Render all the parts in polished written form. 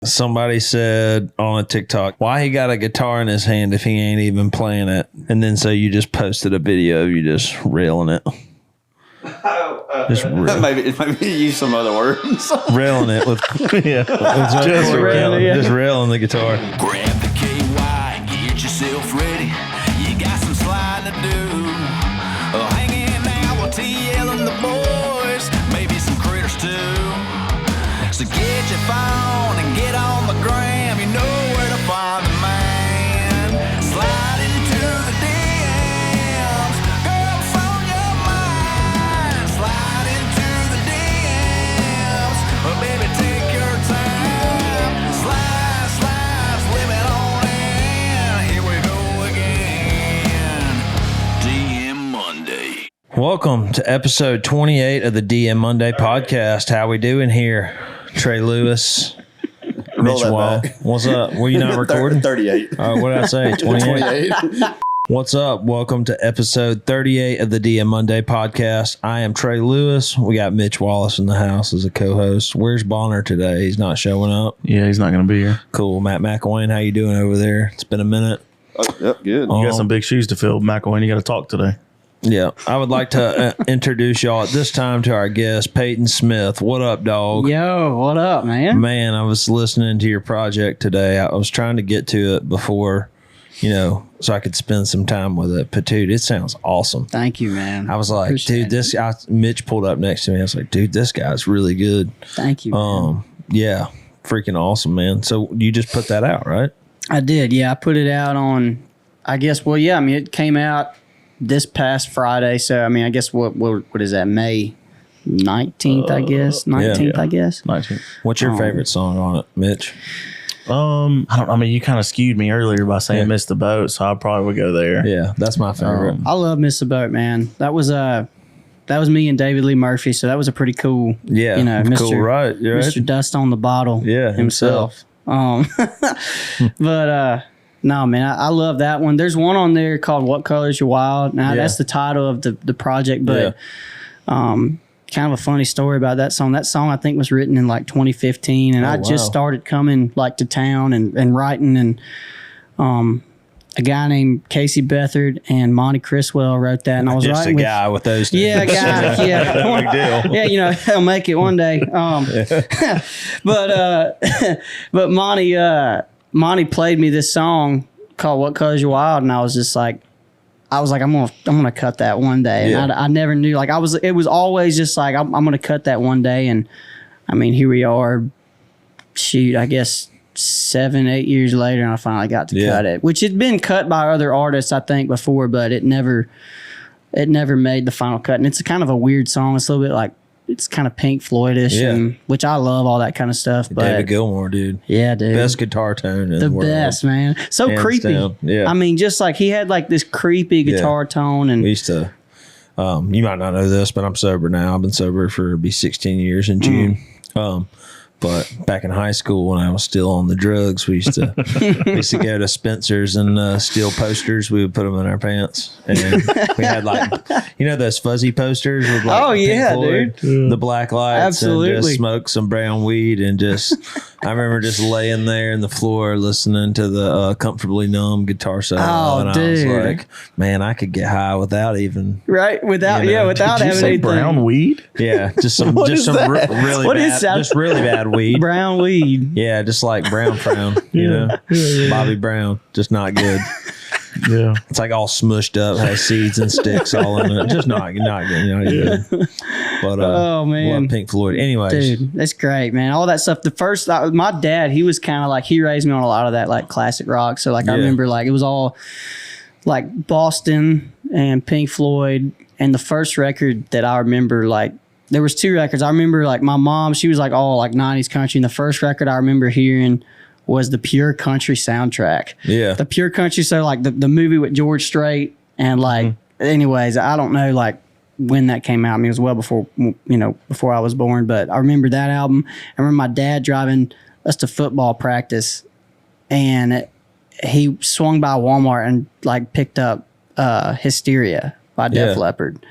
Somebody said on a TikTok, why he got a guitar in his hand if he ain't even playing it? And then so you just posted a video of you just reeling it. Maybe use some other words. Reeling it with just reeling the guitar. Grab the KY, get yourself ready. You got some sliding to do. Hanging out with TL and the boys, maybe some critters too. So get your phone and get on the gram. You know where to find the man. Slide into the DMs, girls on your mind. Slide into the DMs, but baby take your time. Slide, slip it on in. Here we go again. DM Monday. Welcome to episode 28 of the DM Monday podcast. How we doing here? Trey Lewis, Mcilwain. What's up? Were you not recording? 38. What did I say? 28? What's up? Welcome to episode 38 of the DM Monday podcast. I am Trey Lewis. We got Mitch Wallace in the house as a co-host. Where's Bonner today? He's not showing up. Yeah, he's not going to be here. Cool. Matt Mcilwain, how you doing over there? It's been a minute. Yep, good. You got some big shoes to fill, Mcilwain. You got to talk today. Yeah, I would like to introduce y'all at this time to our guest, Payton Smith. What up, dog? Yo, what up, man? Man, I was listening to your project today. I was trying to get to it before, so I could spend some time with it. But, dude, it sounds awesome. Thank you, man. I was like, Appreciate dude, this guy, Mitch pulled up next to me. I was like, dude, this guy's really good. Thank you, man. Yeah, freaking awesome, man. So you just put that out, right? I did, yeah. I put it out on, it came out this past Friday. So, I guess what is that, May 19th, I guess? 19th, I guess. 19th. What's your favorite song on it, Mitch? I don't know. You kind of skewed me earlier by saying Miss the Boat, so I probably would go there. Yeah, that's my favorite. I love Miss the Boat, man. That was me and David Lee Murphy, so that was a pretty cool, Mr. Cool, right? You're Mr. right. Dust on the Bottle himself. But no, man, I love that one. There's one on there called What Color's Your Wild. Now, that's the title of the project, but kind of a funny story about that song. That song, I think, was written in like 2015, and I just started coming like to town and writing, and a guy named Casey Bethard and Monty Criswell wrote that, and I was just writing a guy with those two. Yeah, a guy. Yeah, no big deal. Yeah, he'll make it one day. But Monty played me this song called "What Color's Your Wild," and I was like, I'm gonna cut that one day. And I never knew. Like it was always just like I'm gonna cut that one day. And here we are. Shoot, I guess 7-8 years later, and I finally got to cut it. Which had been cut by other artists, I think, before, but it never made the final cut. And it's kind of a weird song. It's a little bit like, it's kind of Pink Floyd-ish, and which I love all that kind of stuff. But David Gilmour, dude. Yeah, dude. Best guitar tone in the world. Best, man. So Hands creepy. down. Yeah. Just like he had like this creepy guitar tone. And we used to, you might not know this, but I'm sober now. I've been sober for 16 years in June. But back in high school, when I was still on the drugs, we used to go to Spencer's and steal posters. We would put them in our pants, and we had those fuzzy posters with Pink Floyd, dude, the black lights, absolutely, and just smoke some brown weed, and just I remember just laying there in the floor listening to the Comfortably Numb guitar solo, and dude. I was like, man, I could get high without even without Did having you say anything. brown weed? Yeah, just some What just is some that? really What bad, is that? just really bad weed. Brown weed. Yeah, just like Brown, Bobby Brown, just not good. Yeah, it's like all smushed up, has seeds and sticks all in it. Just not good. But oh man, love Pink Floyd. Anyways, dude, that's great, man. All that stuff. The first, my dad, he was kind of like, he raised me on a lot of that like classic rock. So like I remember like it was all like Boston and Pink Floyd. And the first record that I remember, like, there was two records. I remember like my mom, she was like all like 90s country. And the first record I remember hearing was the Pure Country soundtrack. Yeah. The Pure Country. So like the movie with George Strait and like, anyways, I don't know like when that came out. It was well before, before I was born, but I remember that album. I remember my dad driving us to football practice and he swung by Walmart and like picked up Hysteria by Def Leppard.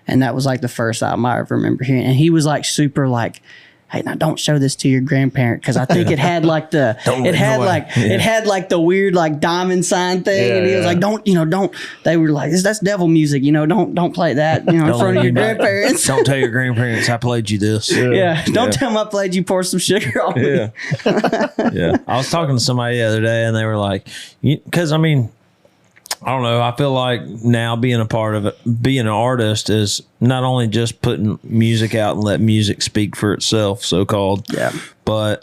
And that was like the first album I ever remember hearing. And he was like super like hey, now don't show this to your grandparent because I think it had like the it had like the weird like diamond sign thing, and he was like, don't. They were like, that's devil music, don't play that, in front of your grandparents. Don't tell your grandparents I played you this. Don't tell them I played you pour some sugar on me. Yeah. I was talking to somebody the other day, and they were like, because I mean, I don't know. I feel like now being a part of it, being an artist is not only just putting music out and let music speak for itself, so-called. Yeah. But,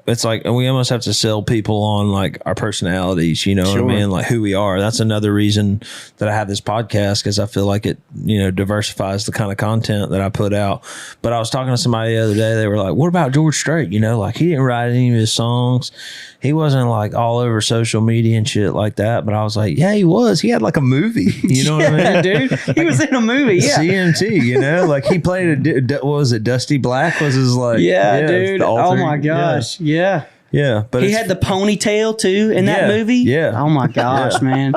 it's like we almost have to sell people on like our personalities, what I mean? Like who we are. That's another reason that I have this podcast, because I feel like it, diversifies the kind of content that I put out. But I was talking to somebody the other day. They were like, what about George Strait? Like he didn't write any of his songs. He wasn't like all over social media and shit like that. But I was like, yeah, he was. He had like a movie. You know what I mean? Dude. He was in a movie. Yeah. CMT, like he played what was it? Dusty Black was his like. Yeah, dude. Oh my gosh. Yeah. Yeah, but he had the ponytail too in that movie. Yeah. Oh my gosh, man.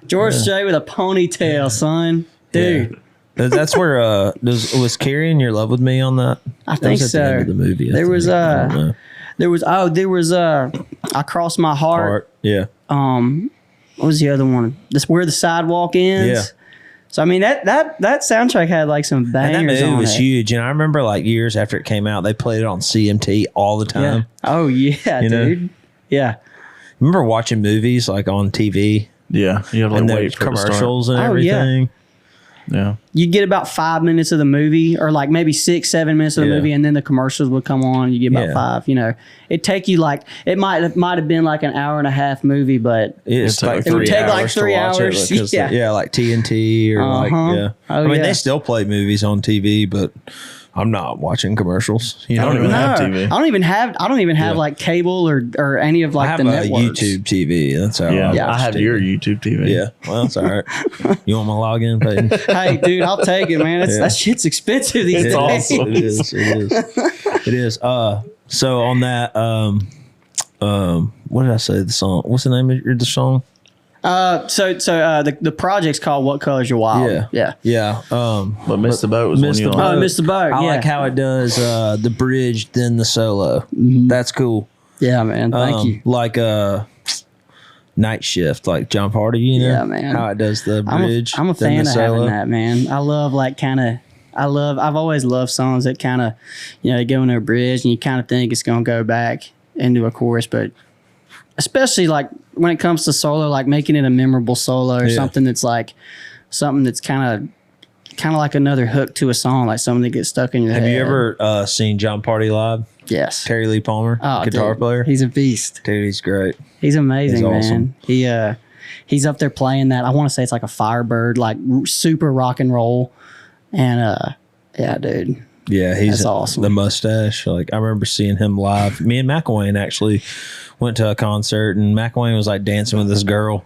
George Strait with a ponytail, son. Dude. Yeah. That's where was Carrie in Your Love with Me on that? I think was at so. The end of the movie. There was I Crossed My Heart. Yeah. What was the other one? This Where the Sidewalk Ends. Yeah. So I mean that soundtrack had like some bangers. And that movie on was it. huge, and I remember like years after it came out, they played it on CMT all the time. Yeah. Oh yeah, dude. Yeah. Remember watching movies like on TV? Yeah, you have to And wait the for commercials and Oh, yeah. everything. Yeah. You get about 5 minutes of the movie, or like maybe 6-7 minutes of the Yeah. movie, and then the commercials would come on. You get about Yeah. 5. It'd take you like it might have been like an hour and a half movie, but It's It like would 3 take like hours 3 to watch hours, it because yeah. like TNT or like Oh, I mean yeah. they still play movies on TV, but I'm not watching commercials. You know I don't what even I mean? have TV. I don't even have Yeah. like cable or any of I like have the a networks. YouTube TV. That's how Yeah, Yeah. I have TV. your YouTube TV. Yeah, well, it's all right. You want my login, Payton? Hey, dude, I'll take it, man. Yeah. That shit's expensive these It's days. awesome. It is. It is. So on that, what did I say? The song. What's the name of the song? The project's called What Color's Your Wild? Yeah. But Miss the Boat was Miss when you the on. Oh, I missed the boat. I yeah. like how it does the bridge, then the solo. Mm-hmm. That's cool. Yeah, man. Thank you. Like Night Shift, like John Party. Yeah, man. How it does the bridge. I'm a then fan the of solo. having that, man. I love I've always loved songs that kind of, they go into a bridge and you kind of think it's going to go back into a chorus, but especially like when it comes to solo, like making it a memorable solo or Yeah. something that's kind of like another hook to a song, like something that gets stuck in your head. Have you ever seen John Party live? Yes. Terry Lee Palmer, guitar dude, player. He's a beast. Dude, he's great. He's amazing, He's man. awesome. He's up there playing that. I want to say it's like a Firebird, like super rock and roll. And yeah, dude. Yeah, he's That's awesome. The mustache. Like I remember seeing him live. Me and Mcilwain actually went to a concert, and Mcilwain was like dancing with this girl.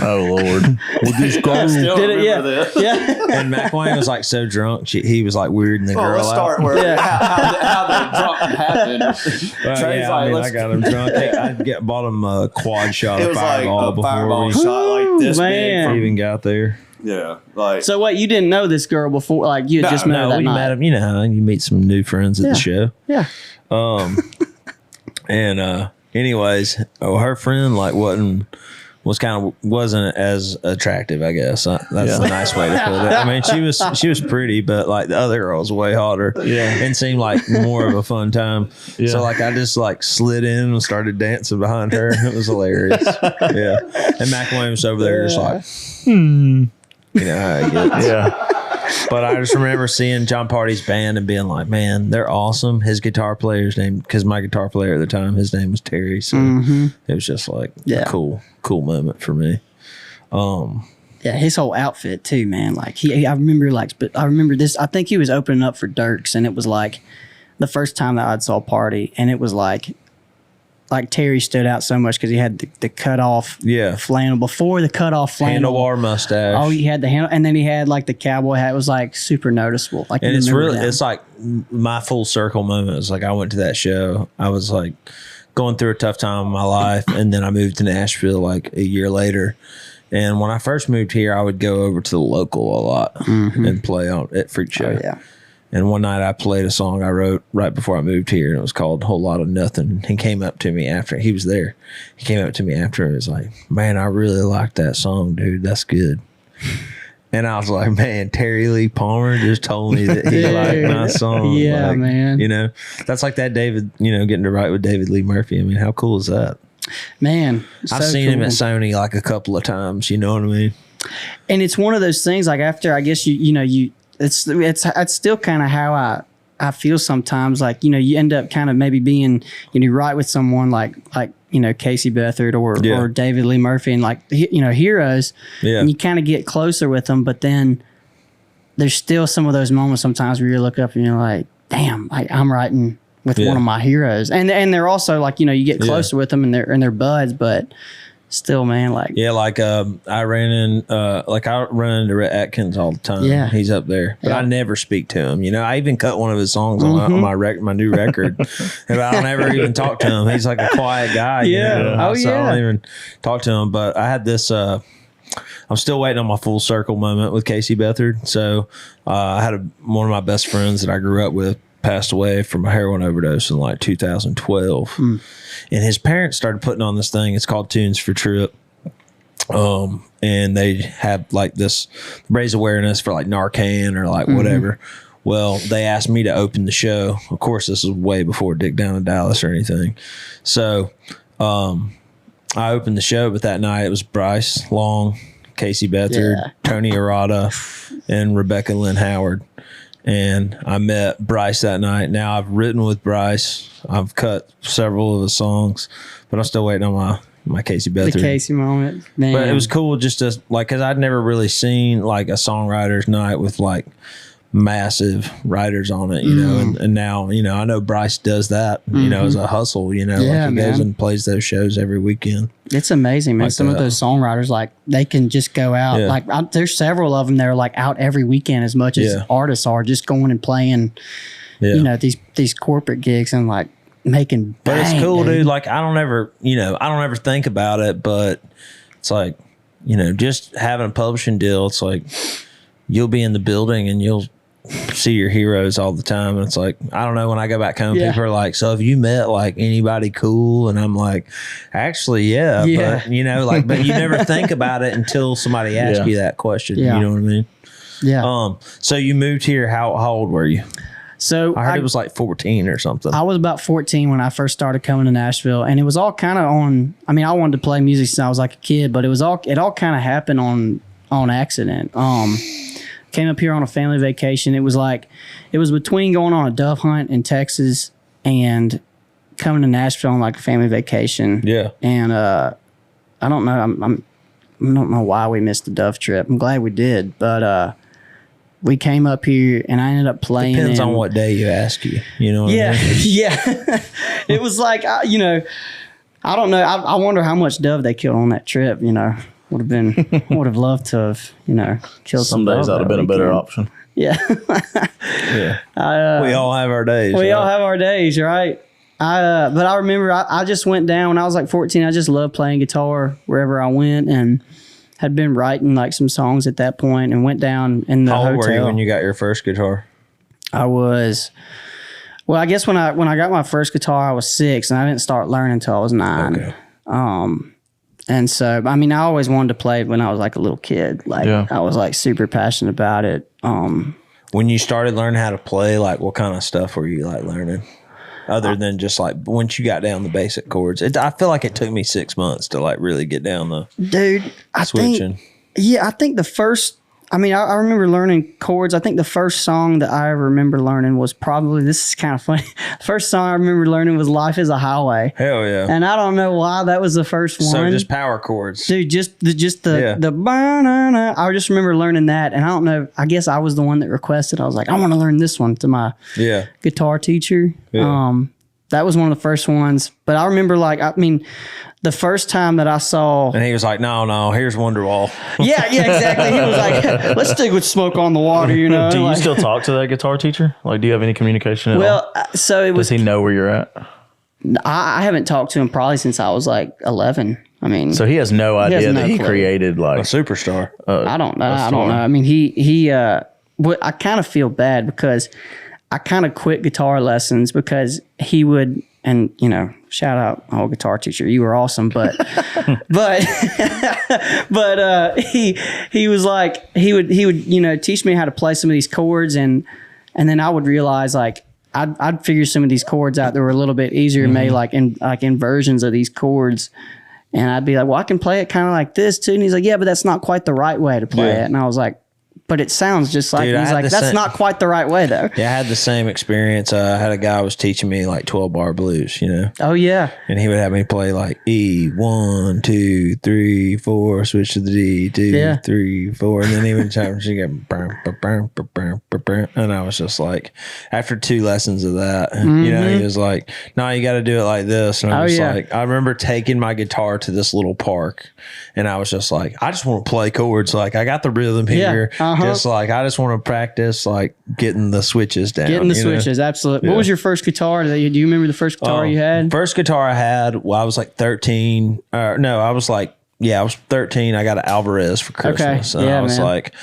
Oh Lord. With this guy. Still Did it? remember Yeah. this. Yeah. And Mcilwain was like so drunk, he was like weirding the Well, girl let's start out. where how the drunk happened. Well, Trey's yeah, like, I mean, let's- I got him drunk. I bought him a quad shot It of was like Fireball a before fireball we shot like this Man. big. even got there. Yeah, like So what? You didn't know this girl before? Like you had just met her that we night? met him. You know how you meet some new friends at the show. Yeah. And anyways, her friend like wasn't as attractive, I guess. That's the nice way to put it. I mean, she was pretty, but like the other girl was way hotter. Yeah. And seemed like more of a fun time. Yeah. So like I just like slid in and started dancing behind her. It was hilarious. Yeah. And Mcilwain was over there just like, you know how it gets. Yeah. But I just remember seeing John Party's band and being like, man, they're awesome. His guitar player's name, because my guitar player at the time, his name was Terry. So it was just like Yeah. a cool moment for me. Yeah, his whole outfit too, man. Like I remember this. I think he was opening up for Dirks, and it was like the first time that I saw Party, and it was like Terry stood out so much because he had the cut off flannel before the cut off flannel. Handlebar mustache. Oh, he had the handle, and then he had like the cowboy hat. It was like super noticeable. Like, And you it's remember really, that. it's like my full circle moment. It's like I went to that show. I was like going through a tough time in my life, and then I moved to Nashville like a year later. And when I first moved here, I would go over to the local a lot and play at Freak Show. Oh, yeah. And one night I played a song I wrote right before I moved here, and it was called Whole Lot of Nothing. He came up to me after, he was there. He came up to me after and was like, man, I really like that song, dude. That's good. And I was like, man, Terry Lee Palmer just told me that he liked my song. Yeah, like, man. You know, that's like that David, you know, getting to write with David Lee Murphy. I mean, how cool is that? Man, I've seen him at Sony like a couple of times, you know what I mean? And it's one of those things, like after, I guess, it's still kind of how I feel sometimes. Like, you know, you end up kind of maybe being, you write with someone like, you know, Casey Beathard or David Lee Murphy and like, you know, heroes. Yeah. And you kind of get closer with them, but then there's still some of those moments sometimes where you look up and you're like, damn, I'm writing with one of my heroes. And they're also like, you know, you get closer with them and they're buds, but still, man, like. Yeah, like I run into Rhett Atkins all the time. Yeah. He's up there. But I never speak to him. You know, I even cut one of his songs on my new record. And I don't ever even talk to him. He's like a quiet guy. Yeah. You know? So I don't even talk to him. But I had this I'm still waiting on my full circle moment with Casey Beathard. So I had one of my best friends that I grew up with passed away from a heroin overdose in like 2012. And his parents started putting on this thing. It's called Tunes for Trip. And they have like this, raise awareness for like Narcan or like whatever. Well, they asked me to open the show. Of course, this was way before Dick Down in Dallas or anything. So I opened the show, but that night it was Bryce Long, Casey Beathard, Tony Arata, and Rebecca Lynn Howard. And I met Bryce that night. Now I've written with Bryce. I've cut several of his songs, but I'm still waiting on my Casey Beathard. The Casey moment, man. But it was cool just to like, cause I'd never really seen like a songwriter's night with like massive writers on it, you know, and now, you know, I know Bryce does that, you know, as a hustle, you know, like he goes and plays those shows every weekend. It's amazing, man. Like Some of those songwriters, like they can just go out, like there's several of them that are like out every weekend as much as artists are, just going and playing, you know, these corporate gigs and like making But it's cool, dude. Like I don't ever think about it, but it's like, you know, just having a publishing deal, it's like you'll be in the building and you'll see your heroes all the time, and it's like, I don't know, when I go back home, people are like, so have you met like anybody cool? And I'm like, actually but you know, like, but you never think about it until somebody asks you that question. You know what I mean? So you moved here, how old were you? So I heard it was like 14 or something. I was about 14 when I first started coming to Nashville, and it was all kind of on, I mean, I wanted to play music since I was like a kid, but it all kind of happened on accident. Came up here on a family vacation. It was between going on a dove hunt in Texas and coming to Nashville on like a family vacation. Yeah. And I don't know. I don't know why we missed the dove trip. I'm glad we did, but we came up here and I ended up playing. Depends on what day you ask you. You know what I mean? Yeah. It was like, you know, I don't know. I wonder how much dove they killed on that trip, you know. Would have loved to have, you know, killed some days. That'd have been a better option. Yeah. We all have our days. We all have our days, right? But I remember I just went down when I was like 14. I just loved playing guitar wherever I went, and had been writing like some songs at that point, and went down in the hotel. How old were you when you got your first guitar? I guess when I got my first guitar, I was 6, and I didn't start learning until I was 9. Okay. And so, I mean, I always wanted to play when I was like a little kid. Like I was like super passionate about it. When you started learning how to play, like what kind of stuff were you like learning? Other than just like once you got down the basic chords, I feel like it took me 6 months to like really get down the switching. I think the first. I mean, I remember learning chords. I think the first song that I ever remember learning was probably, this is kind of funny. The first song I remember learning was Life is a Highway. Hell yeah. And I don't know why that was the first one. So just power chords. Dude, the ba-na-na. I just remember learning that. And I don't know, I guess I was the one that requested. I was like, I want to learn this one to my guitar teacher. Yeah. That was one of the first ones. But I remember the first time that I saw... And he was like, no, here's Wonderwall. Yeah, exactly. He was like, let's stick with Smoke on the Water, you know? Do you still talk to that guitar teacher? Like, do you have any communication at all? So it was... Does he know where you're at? I haven't talked to him probably since I was like 11. I mean... So he has no idea that he created like... A superstar. I don't know. I mean, he what I kind of feel bad because I kind of quit guitar lessons because he would, and you know, shout out my old guitar teacher, you were awesome, but he was like he would you know teach me how to play some of these chords, and then I would realize like I'd figure some of these chords out that were a little bit easier, made like inversions of these chords. And I'd be like, well, I can play it kind of like this too. And he's like, yeah, but that's not quite the right way to play it. And I was like, but it sounds just like, he's like, that's not quite the right way though. Yeah, I had the same experience. I had a guy who was teaching me like 12-bar blues, you know? Oh, yeah. And he would have me play like E, 1, 2, 3, 4, switch to the D, 2, 3, 4. And then he would try to get, and I was just like, after 2 lessons of that, you know, he was like, no, you got to do it like this. And I was like, I remember taking my guitar to this little park, and I was just like, I just want to play chords. Like, I got the rhythm here. Just like, I just want to practice, like, getting the switches down. Getting the switches, absolutely. What was your first guitar? Do you remember the first guitar you had? First guitar I had, well, I was like 13. No, I was like, I was 13. I got an Alvarez for Christmas. Okay. And I was like,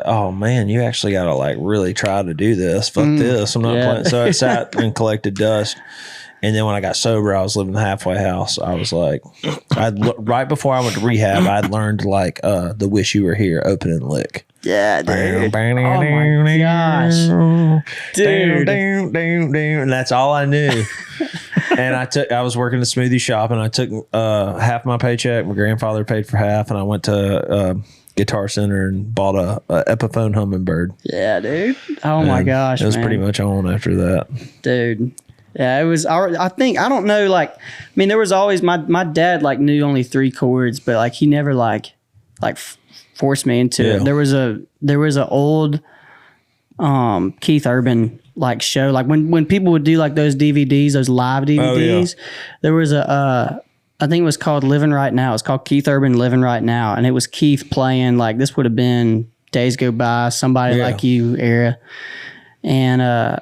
oh man, you actually got to like really try to do this. Fuck this. I'm not playing. So I sat and collected dust. And then when I got sober, I was living in the halfway house. I was like, right before I went to rehab, I'd learned like the Wish You Were Here open and lick. Yeah, dude. Oh my gosh. Dude. And that's all I knew. And I was working the smoothie shop, and I took half my paycheck. My grandfather paid for half, and I went to Guitar Center and bought a Epiphone Hummingbird. Yeah, dude. Oh my gosh, it was pretty much on after that. Dude. Yeah, it was. I think, I don't know. Like, I mean, there was always my dad like knew only 3 chords, but like he never like forced me into it. There was a old Keith Urban like show, like when people would do like those DVDs, those live DVDs. There was I think it was called Living Right Now. It's called Keith Urban Living Right Now, and it was Keith playing like, this would have been Days Go By, Somebody Like You era, and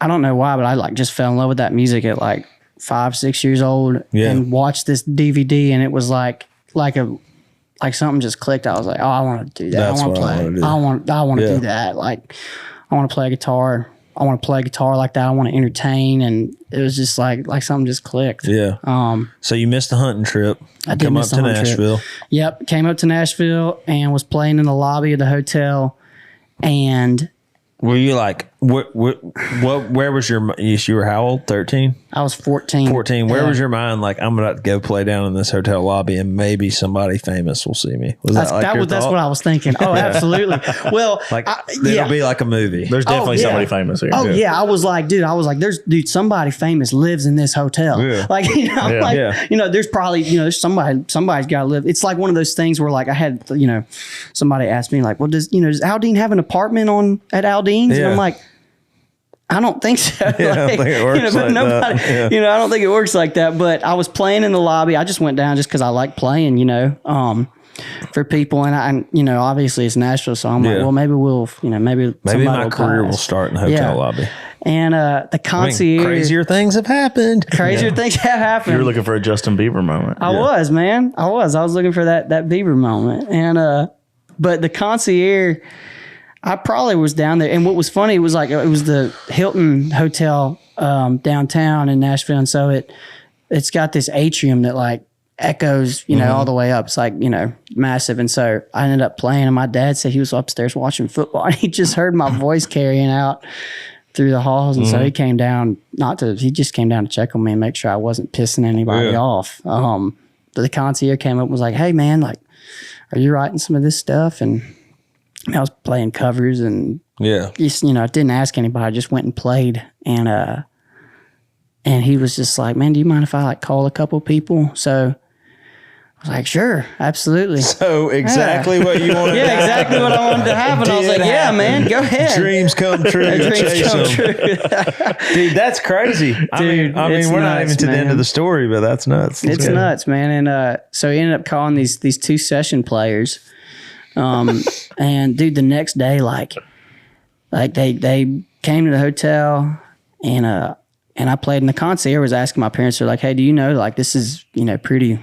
I don't know why, but I like just fell in love with that music at like 5-6 years old, and watched this DVD, and it was like something just clicked. I was like, oh, I want to do that. That's I want to play. I want to do that. Like, I want to play guitar. I want to play guitar like that. I want to entertain, and it was just like something just clicked. Yeah. So you missed the hunting trip. I did miss the hunting trip. Nashville. Yep, came up to Nashville and was playing in the lobby of the hotel, and. Were you like, where was you were how old? 13? I was 14. 14. Where was your mind like, I'm going to go play down in this hotel lobby and maybe somebody famous will see me? Was that's what I was thinking. Oh, absolutely. Well, like, it'll be like a movie. There's definitely somebody famous here. Oh, yeah. I was like, there's somebody famous lives in this hotel. Yeah. Like, you know, there's probably, there's somebody's got to live. It's like one of those things where like I had, somebody asked me like, well, does Aldine have an apartment at Aldine's? And I'm like, I don't think so. Yeah, I don't think it works like that. I don't think it works like that. But I was playing in the lobby. I just went down just because I like playing, for people. And obviously it's Nashville, so I'm like, well, maybe we'll, maybe my career will start in the hotel lobby. And the concierge, crazier things have happened. Things have happened. You were looking for a Justin Bieber moment. I was, man. I was looking for that Bieber moment. And but the concierge, I probably was down there. And what was funny was like, it was the Hilton Hotel downtown in Nashville. And so it's got this atrium that like echoes, all the way up. It's like, massive. And so I ended up playing, and my dad said he was upstairs watching football, and he just heard my voice carrying out through the halls. And so he came down, he just came down to check on me and make sure I wasn't pissing anybody off. The concierge came up and was like, hey man, like, are you writing some of this stuff? And I was playing covers, and just, I didn't ask anybody. I just went and played, and he was just like, man, do you mind if I like call a couple people? So I was like, sure, absolutely. So exactly what you wanted. Yeah, exactly what I wanted to happen. I was like, yeah, man, go ahead. Dreams come true. Dude, that's crazy. I mean, we're not even to the end of the story, but that's nuts. It's nuts, man. And so he ended up calling these 2 session players. And dude, the next day, like they came to the hotel, and I played, and the concierge was asking my parents, they're like, hey, do you know, like, this is, pretty,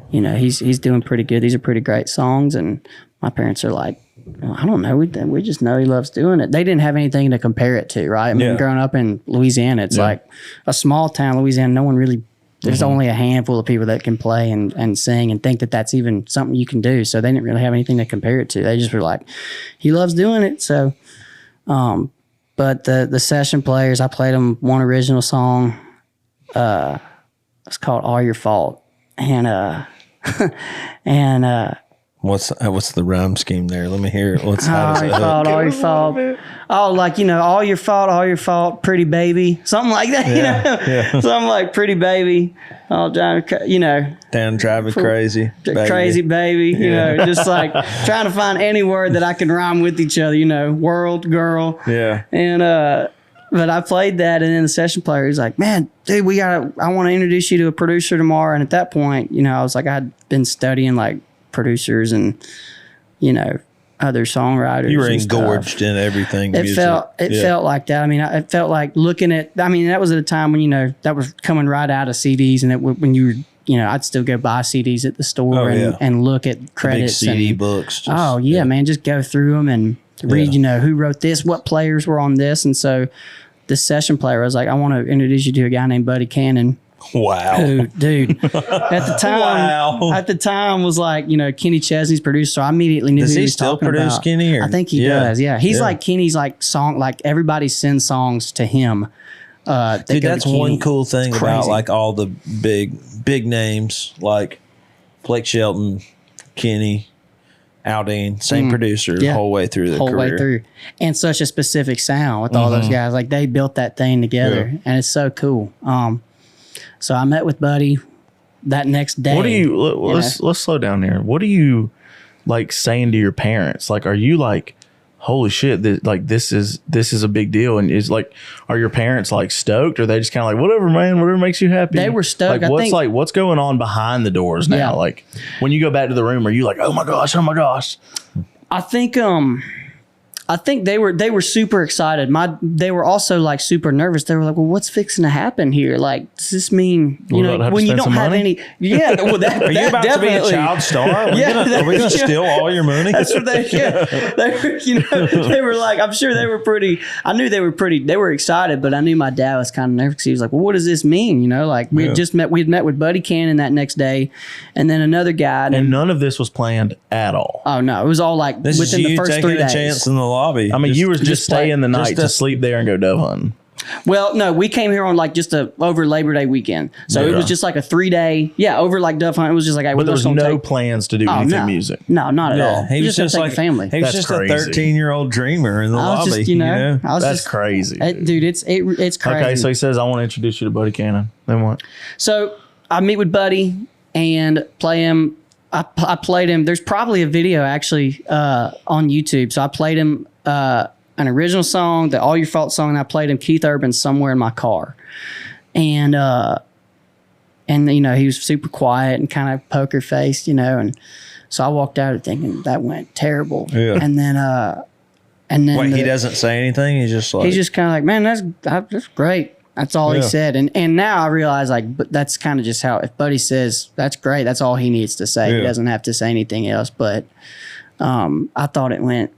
he's doing pretty good. These are pretty great songs. And my parents are like, I don't know. We just know he loves doing it. They didn't have anything to compare it to, right? I mean, growing up in Louisiana, it's like a small town, Louisiana. No one really. There's only a handful of people that can play and sing and think that that's even something you can do. So they didn't really have anything to compare it to. They just were like, he loves doing it. So, but the session players, I played them one original song. It's called "All Your Fault," and What's the rhyme scheme there? Let me hear it. How does all your fault, all your fault. Oh, like, all your fault, pretty baby. Something like that, Yeah. Something like pretty baby. All down, Down driving crazy. Crazy baby, just like trying to find any word that I can rhyme with each other, world, girl. Yeah. And, but I played that, and then the session player was like, man, dude, I want to introduce you to a producer tomorrow. And at that point, I was like, I'd been studying like producers and, other songwriters. You were and engorged in everything. It felt like that. I mean, it felt like looking at. I mean, that was at a time when that was coming right out of CDs, and when you were, I'd still go buy CDs at the store and look at credits, big CD and books. Man, just go through them and read. Who wrote this, what players were on this, and so the session player was like, I want to introduce you to a guy named Buddy Cannon. Wow. Who, dude, at the time was like, Kenny Chesney's producer. So I immediately knew who he was still talking produce about. Kenny? I think he does. Yeah. He's like Kenny's like song, like everybody sends songs to him. Dude, that's one cool thing about like all the big names like Blake Shelton, Kenny, Aldine, same producer the whole way through their career. And such a specific sound with all those guys. Like they built that thing together and it's so cool. So I met with Buddy that next day. What do you, let's slow down here. What are you like saying to your parents? Like, are you like, holy shit, this is a big deal? And is like, are your parents like stoked, or are they just kind of like, whatever, man, whatever makes you happy? They were stoked. Like, what's going on behind the doors now? Yeah. Like when you go back to the room, are you like, oh my gosh? I think they were super excited. They were also like super nervous. They were like, "Well, what's fixing to happen here? Like, does this mean when you don't have any?" Yeah, well, are you about to be a child star? Are we gonna steal all your money? That's what they. Yeah, they were like. I'm sure they were pretty. I knew they were pretty. They were excited, but I knew my dad was kind of nervous. He was like, "Well, what does this mean?" Like we had just met. We had met with Buddy Cannon that next day, and then another guy. And none of this was planned at all. Oh no, it was all like this within the first 3 days. A chance in the lobby. I mean, you were just staying the night to sleep there and go dove hunting. Well, no, we came here on like just over Labor Day weekend. So it was just like a 3-day, over like dove hunt. It was just like, but there was no plans to do anything music. No, not at all. He was just like family. He was just a 13-year-old dreamer in the lobby. That's crazy. Dude, it's crazy. Okay, so he says, I want to introduce you to Buddy Cannon. Then what? So I meet with Buddy and play him. I played him. There's probably a video actually on YouTube. So I played him an original song, the All Your Fault song, and I played him Keith Urban Somewhere in My Car. And he was super quiet and kind of poker faced, and so I walked out thinking that went terrible. Yeah. And then he doesn't say anything. He's just kind of like, man, that's great. That's all he said. And now I realize but that's kind of just how, if Buddy says that's great, that's all he needs to say. He doesn't have to say anything else. But I thought it went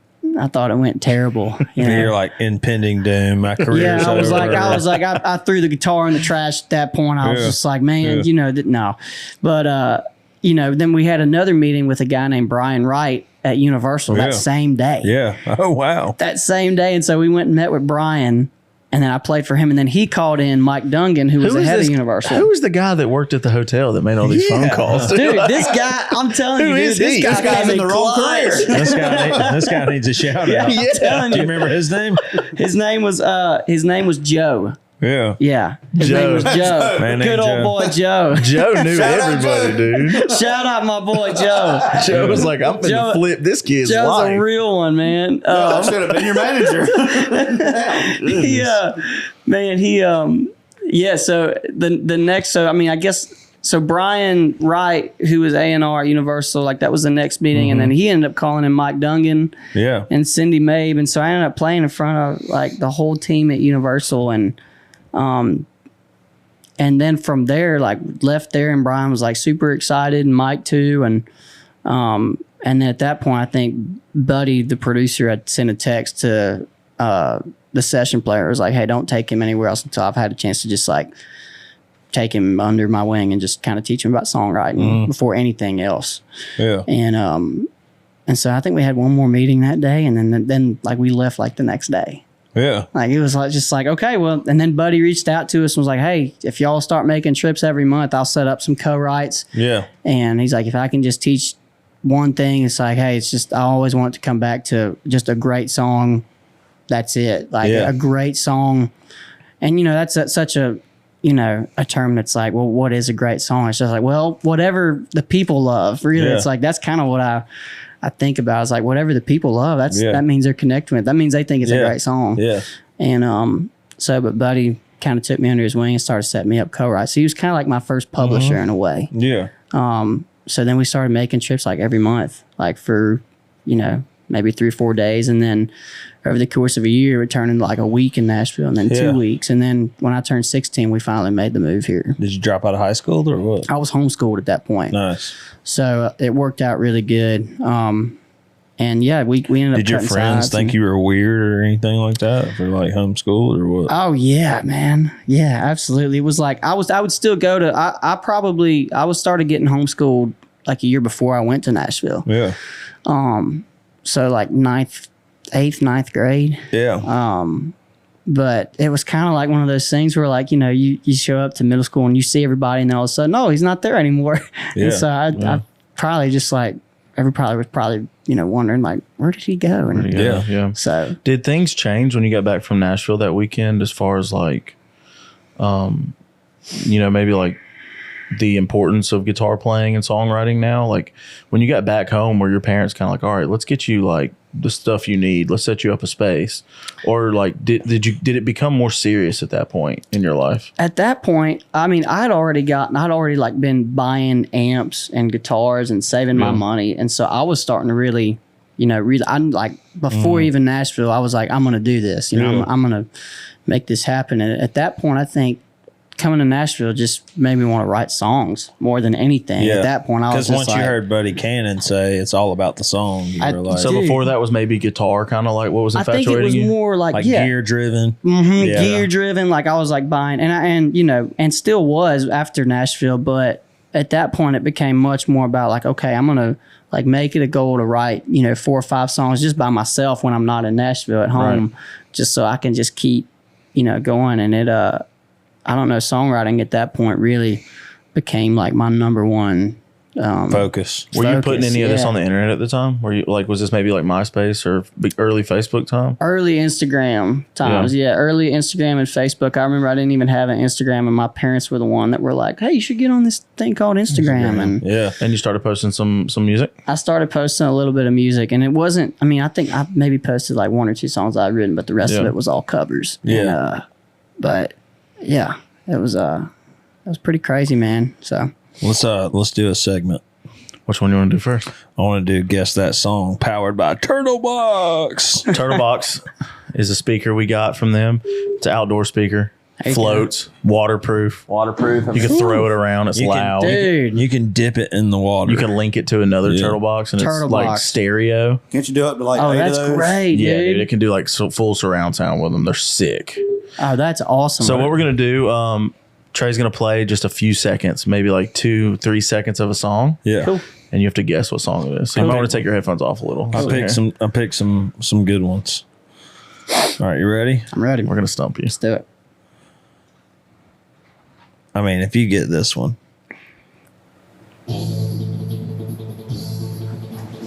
terrible. You're like impending doom. My career's over. I was like, I threw the guitar in the trash at that point. I was just like, man, no. But then we had another meeting with a guy named Brian Wright at Universal that same day. Yeah. Oh wow. That same day, and so we went and met with Brian. And then I played for him, and then he called in Mike Dungan, who was the head of Universal. Who was the guy that worked at the hotel that made all these phone calls? Dude, this guy, I'm telling you, this guy's in the wrong career. This guy needs a shout out. I'm telling you. Do you remember his name? His name was Joe. Yeah. Yeah. His name was Joe. Good old boy Joe. Joe knew everybody, dude. Shout out my boy Joe. Joe was like, I'm finna flip this kid's life. Joe's a real one, man. I should have been your manager. So Brian Wright, who was A&R at Universal, like that was the next meeting, and then he ended up calling in Mike Dungan and Cindy Mabe, and so I ended up playing in front of like the whole team at Universal, and then from there, like left there, and Brian was like super excited, and Mike too, and And then at that point, I think Buddy, the producer, had sent a text to the session player. It was like, hey, don't take him anywhere else until I've had a chance to just like take him under my wing and just kind of teach him about songwriting before anything else. Yeah. And so I think we had one more meeting that day, and then like we left like the next day. Yeah. Like it was like just like, okay, well, and then Buddy reached out to us and was like, hey, if y'all start making trips every month, I'll set up some co-writes. Yeah. And he's like, if I can just teach one thing, it's like, hey, it's just I always want it to come back to just a great song. That's it. Like a great song. And that's such a a term that's like, well, what is a great song? It's just like, well, whatever the people love. Really, it's like that's kind of what I think about. It's like whatever the people love. That means they're connecting with. That means they think it's a great song. Yeah. And but Buddy kind of took me under his wing and started setting me up co-writes. So he was kind of like my first publisher in a way. Yeah. So then we started making trips like every month, like for maybe 3 or 4 days, and then over the course of a year, it turned into like a week in Nashville, and then 2 weeks, and then when I turned 16, we finally made the move here. Did you drop out of high school or what? I was homeschooled at that point. Nice. So it worked out really good. And yeah, we ended up. Did your friends think you were weird or anything like that for like homeschooled or what? Oh yeah, man. Yeah, absolutely. It was like I would still go to. I was started getting homeschooled like a year before I went to Nashville. Yeah. So like 8th, 9th grade. Yeah. But it was kind of like one of those things where like, you show up to middle school and you see everybody and all of a sudden, oh, he's not there anymore. Yeah. And so I probably just like, everybody was probably, wondering like, where did he go? And Yeah. so Did things change when you got back from Nashville that weekend as far as like, maybe like the importance of guitar playing and songwriting now? Like when you got back home, were your parents kind of like, all right, let's get you like the stuff you need, let's set you up a space? Or like did it become more serious at that point in your life? at that point, I mean, I'd already like been buying amps and guitars and saving my money. And so I was starting to really, I'm like before even Nashville, I was like, I'm going to do this, I'm going to make this happen. And at that point, I think coming to Nashville just made me want to write songs more than anything. Yeah. At that point, I was because just once you like, heard Buddy Cannon say it's all about the song, you were like, So before that was maybe guitar, kind of like what was I infatuating think it was you? more like gear driven. gear driven. Like I was like buying, and still was after Nashville, but at that point it became much more about like, okay, I'm gonna like make it a goal to write 4 or 5 songs just by myself when I'm not in Nashville at home, just so I can just keep going. And it I don't know, songwriting at that point really became like my number one Focus. Were you putting any of this on the internet at the time? Were you like, was this maybe like MySpace or early Facebook time? Early Instagram times, early Instagram and Facebook. I remember I didn't even have an Instagram, and my parents were the one that were like, "Hey, you should get on this thing called Instagram." And you started posting some music. I started posting a little bit of music, and it wasn't. I mean, I think I maybe posted like 1 or 2 songs I'd written, but the rest of it was all covers. Yeah. And, but yeah, it was pretty crazy, man. So Let's do a segment. Which one you want to do first? I want to do Guess That Song, powered by Turtle Box. Turtle Box is a speaker we got from them. It's an outdoor speaker. Floats, waterproof. You can throw it around. It's loud. dude. You can dip it in the water. You can link it to another Turtle Box, and Turtle it's like Box. stereo. Can't you do up to like 8 that's of those? great, Yeah, dude. dude, it can do like full surround sound with them. They're sick. Oh, that's awesome. So what we're gonna do? Trey's gonna play just a few seconds, maybe like 2-3 seconds of a song. Yeah. Cool. And you have to guess what song it is. So you might want to take your headphones off a little. I picked some good ones. All right, you ready? I'm ready. We're gonna stump you. Let's do it. I mean, if you get this one. All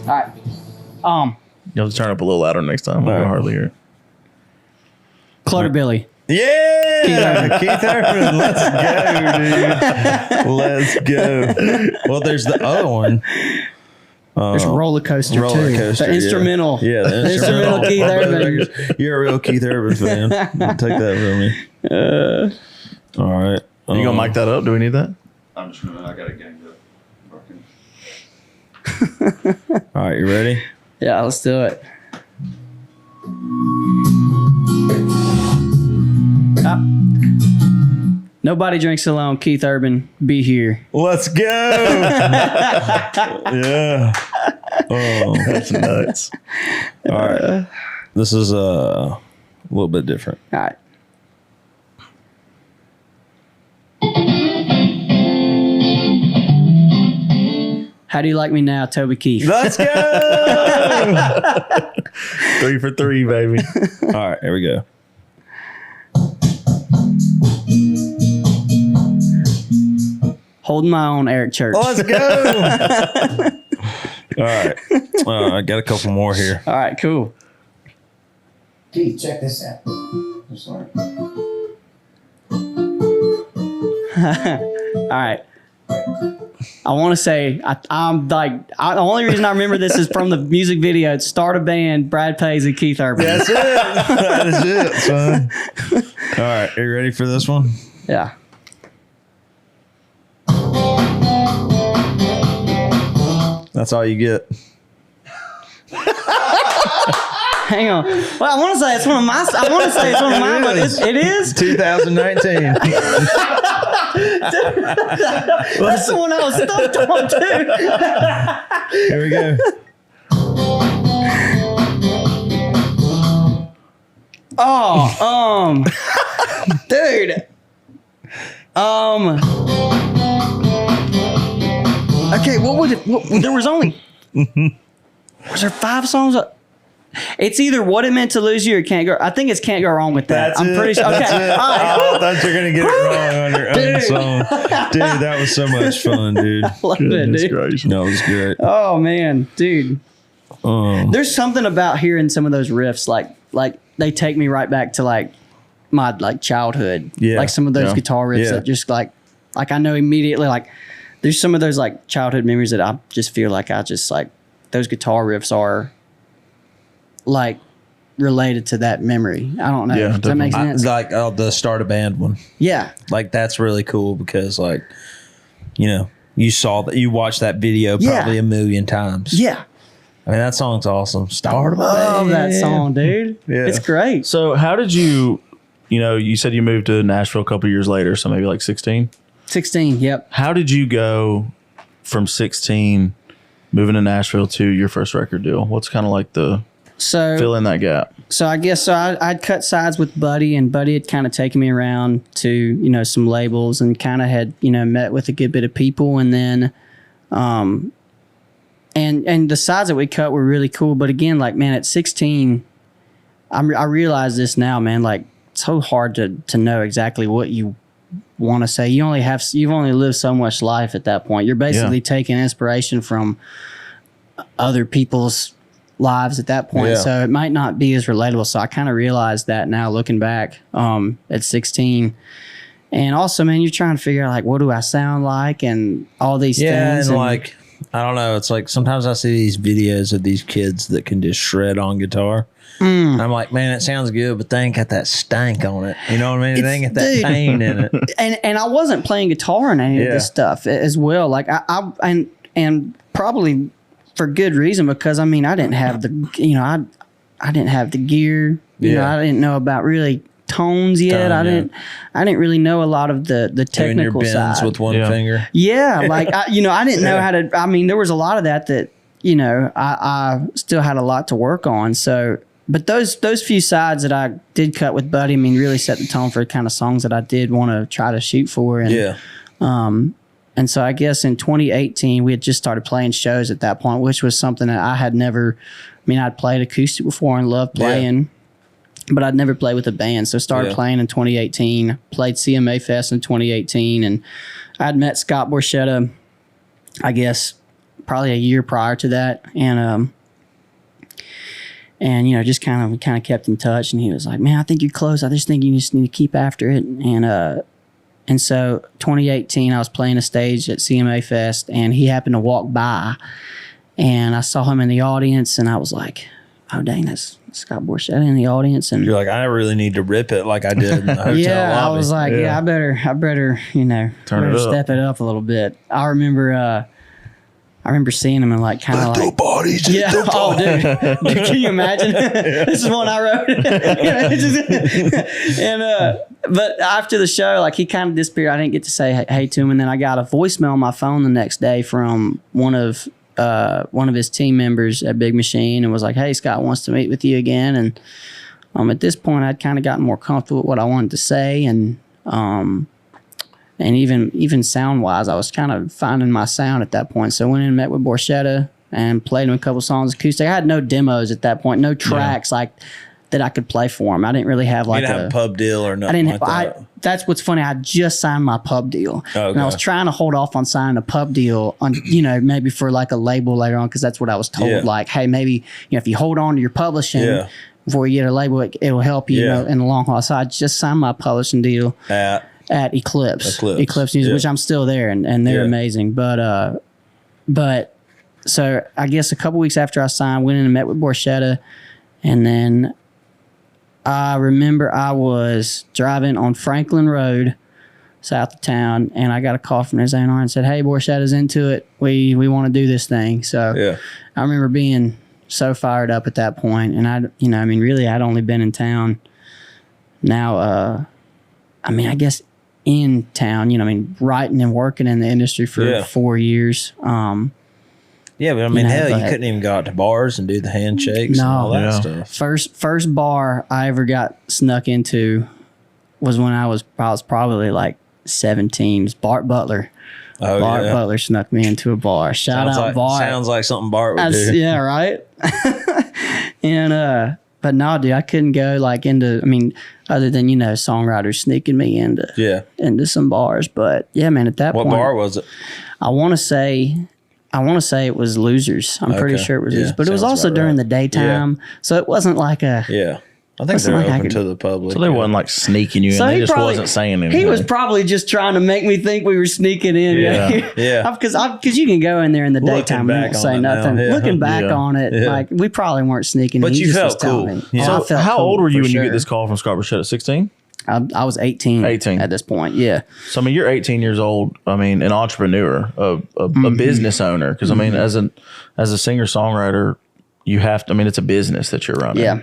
right. You'll have to turn up a little louder next time. I can hardly hear it. Clutterbilly. Yeah, Keith Urban. Let's go, dude. Well, there's the other one. There's roller coaster too. Coaster, The instrumental. Yeah, the instrumental Keith Urban. You're a real Keith Urban fan. Take that from me. All right. Are you gonna mic that up? Do we need that? I'm just gonna. I got a gang up. All right, you ready? Yeah, let's do it. Nobody drinks alone. Keith Urban, be here. Let's go. Yeah. Oh, That's nuts. all right. This is a little bit different. All right. How do you like me now, Toby Keith? Let's go. 3 for 3, baby. All right, here we go. Holding my own, Eric Church. Let's go. All right. I got a couple more here. All right, cool. Keith, check this out. Just like, All right. I want to say I'm like the only reason I remember this is from the music video. It's Start a Band, Brad Pays and Keith Urban. That's it. That is it, son. All right, are you ready for this one? Yeah. That's all you get. Hang on. Well, I want to say it's one of my. I want to say it's one of mine, but it is. 2019. That's the one I was stumped on too. Here we go. Oh, dude. Okay, what would it? There was only. Was there 5 songs? It's either What It Meant to Lose You or Can't Go. I think it's Can't Go Wrong with That. That's I'm it. pretty sure. Okay, That's it. all right. Oh, I thought you were gonna get it wrong on your own song. Dude, that was so much fun, dude. Love it, dude. gracious. No, it was great. Oh man, dude. There's something about hearing some of those riffs, like they take me right back to like my like childhood. Yeah, like some of those yeah, guitar riffs yeah. that just like I know immediately. Like there's some of those like childhood memories that I just feel like I just like those guitar riffs are like related to that memory. I don't know. Yeah, Does that make I, sense? like the Start a Band one. Yeah. Like that's really cool because like, you know, you watched that video probably a million times. Yeah. I mean, that song's awesome. Start a Band. Love that song, dude. Yeah. It's great. So how did you said you moved to Nashville a couple years later, so maybe like 16? 16, yep. How did you go from 16 moving to Nashville to your first record deal? What's kind of like the fill in that gap? So I guess I'd cut sides with Buddy, and Buddy had kind of taken me around to, you know, some labels and kind of had, you know, met with a good bit of people. And then, and the sides that we cut were really cool. But again, like, man, at 16, I realize this now, man, like it's so hard to know exactly what you want to say. You've only lived so much life at that point. You're basically taking inspiration from other people's lives at that point. Yeah. So it might not be as relatable. So I kind of realized that now looking back at 16. And also, man, you're trying to figure out like, what do I sound like and all these things. And like, I don't know. It's like sometimes I see these videos of these kids that can just shred on guitar. And I'm like, man, it sounds good, but they ain't got that stank on it. You know what I mean? They ain't got that pain in it. And I wasn't playing guitar in any of this stuff as well. Like and probably for good reason, because I mean I didn't have the I didn't have the gear. You know, I didn't know about really tones yet. I didn't really know a lot of the technical Doing your bends side with one finger. Yeah, like I didn't know how to. I mean, there was a lot of that you know I still had a lot to work on. So, but those few sides that I did cut with Buddy, I mean, really set the tone for the kind of songs that I did want to try to shoot for. And, and so I guess in 2018 we had just started playing shows at that point, which was something that I had never. I mean, I'd played acoustic before and loved playing. But I'd never played with a band. So started playing in 2018, played CMA Fest in 2018. And I'd met Scott Borchetta, I guess, probably a year prior to that. And you know, just kind of kept in touch. And he was like, man, I think you're close. I just think you just need to keep after it. And so 2018, I was playing a stage at CMA Fest and he happened to walk by and I saw him in the audience and I was like, oh, dang, that's Scott Borchetta in the audience. And you're like, I really need to rip it like I did in the hotel lobby. I was like, I better, you know, step it up a little bit. I remember seeing him and like kind of like bodies. Oh, dude, can you imagine? This is one I wrote. But after the show, like he kind of disappeared. I didn't get to say hey to him, and then I got a voicemail on my phone the next day from one of one of his team members at Big Machine and was like, "Hey, Scott wants to meet with you again." And at this point, I'd kind of gotten more comfortable with what I wanted to say, and even sound wise, I was kind of finding my sound at that point. So I went in and met with Borchetta and played him a couple songs acoustic. I had no demos at that point, no tracks like that I could play for him. I didn't really have like you didn't have a pub deal or nothing. I didn't. That's what's funny. I just signed my pub deal, Okay. and I was trying to hold off on signing a pub deal on, maybe for like a label later on, because that's what I was told. Yeah. Like, hey, maybe if you hold on to your publishing before you get a label, it'll help you, in the long haul. So I just signed my publishing deal at Eclipse Music, which I'm still there, and they're amazing. But so I guess a couple weeks after I signed, went in and met with Borchetta, and then I remember I was driving on Franklin Road, south of town, and I got a call from his A&R and said, "Hey, Borchetta's into it. We want to do this thing." So I remember being so fired up at that point, and really, I'd only been in town now. I guess in town, writing and working in the industry for 4 years. Yeah, but you couldn't even go out to bars and do the handshakes and all that stuff. First bar I ever got snuck into was when I was probably like 17. Bart Butler. Bart Butler snuck me into a bar. Shout out Bart. Sounds like something Bart would do. Yeah, right? And but no, dude, I couldn't go like into, other than, songwriters sneaking me into some bars. But yeah, man, at that point. What bar was it? I want to say it was Losers. I'm pretty sure it was Losers. But it was also during the daytime. So it wasn't like a... Yeah. I think they're open to the public. So they wasn't like sneaking you in. They just wasn't saying anything. He was probably just trying to make me think we were sneaking in. Yeah. Because you can go in there in the daytime and won't say nothing. Looking back on it, like we probably weren't sneaking in. But you felt cool. Yeah. So how old were you when you get this call from Scott Borchetta? 16? I was 18 at this point, yeah. So, you're 18 years old, an entrepreneur, a business owner. Because, as a singer-songwriter, you have to, it's a business that you're running. Yeah.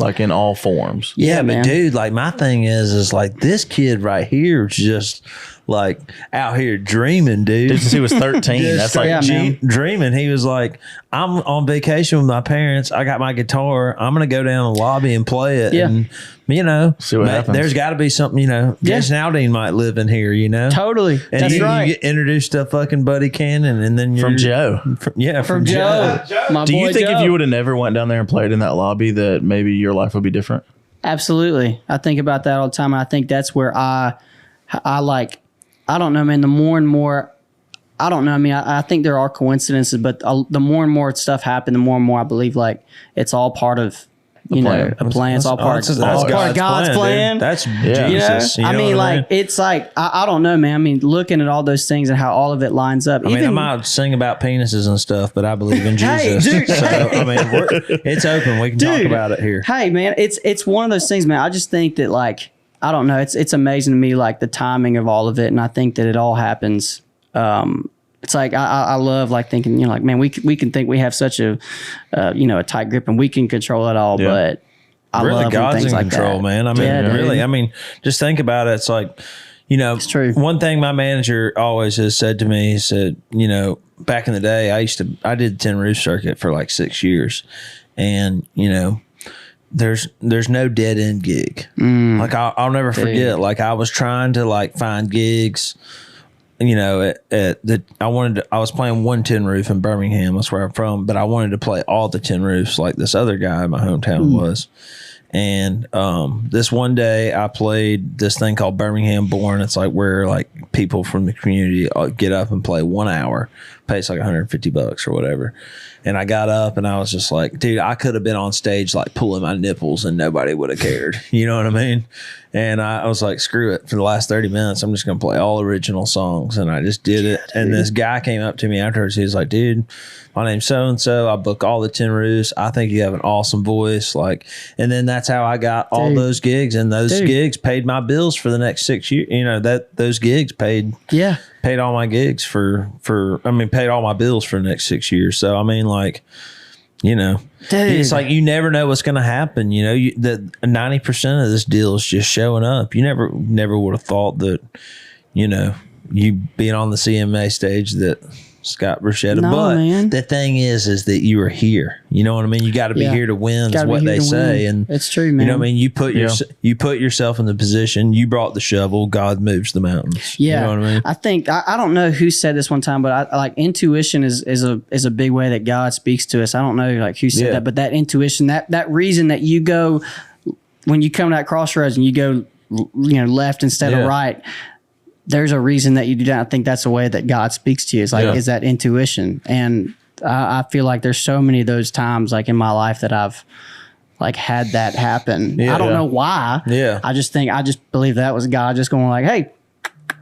Like in all forms. Yeah, but dude, like my thing is like this kid right here is just like out here dreaming, dude. Since he was 13. That's like dreaming. He was like, I'm on vacation with my parents. I got my guitar. I'm going to go down the lobby and play it. Yeah. And, see what happens. There's got to be something, Jason Aldean might live in here, Totally. And that's right. You get introduced to fucking Buddy Cannon and then you're. From Joe. From Joe. Do you think if you would have never went down there and played in that lobby that maybe your life would be different? Absolutely. I think about that all the time. I think that's where I don't know, man, the more and more, I don't know. I think there are coincidences, but the more and more stuff happened, the more and more I believe like it's all part of, a plan. It's all part of God's plan. That's Jesus. It's like, I don't know, man. Looking at all those things and how all of it lines up. I might sing about penises and stuff, but I believe in Jesus. Hey, dude, so, it's open. We can talk about it here. Hey, man, it's one of those things, man. I just think that like, I don't know. It's amazing to me, like the timing of all of it. And I think that it all happens. It's like, I love like thinking, like, man, we can think we have such a tight grip and we can control it all, but I love God's things in like control, that. man. Really, just think about it. It's like, it's true. One thing my manager always has said to me, he said, back in the day, I did the Tin Roof circuit for like 6 years, and there's no dead end gig. Like I'll never forget. Like I was trying to like find gigs. I was playing one tin roof in Birmingham. That's where I'm from. But I wanted to play all the tin roofs like this other guy in my hometown was. And this one day I played this thing called Birmingham Born. It's like where like people from the community get up and play 1 hour, pays like $150 or whatever. And I got up and I was just like, dude, I could have been on stage like pulling my nipples and nobody would have cared. You know what I mean? And I was like, screw it. For the last 30 minutes, I'm just going to play all original songs. And I just did it. And this guy came up to me afterwards. He was like, dude, my name's so-and-so. I book all the tin roofs. I think you have an awesome voice. Like, and then that's how I got all those gigs. And those gigs paid my bills for the next 6 years. Those gigs paid all my gigs paid all my bills for the next 6 years. So, it's like you never know what's going to happen. The 90% of this deal is just showing up. You never would have thought that, you being on the CMA stage that Scott Bruschetta. No, but man. the thing is that you are here. You know what I mean? You got to be here to win, is Gotta be what here they to say. win. And it's true, man. you know what I mean? You put yourself in the position. You brought the shovel. God moves the mountains. Yeah, you know what I mean? I think I don't know who said this one time, but I like intuition is a big way that God speaks to us. I don't know like who said that, but that intuition, that reason that you go when you come to that crossroads and you go left instead of right. There's a reason that you do that. I think that's the way that God speaks to you. It's like is that intuition, and I feel like there's so many of those times like in my life that I've like had that happen. I don't know why. Yeah. I just believe that was God just going like, hey,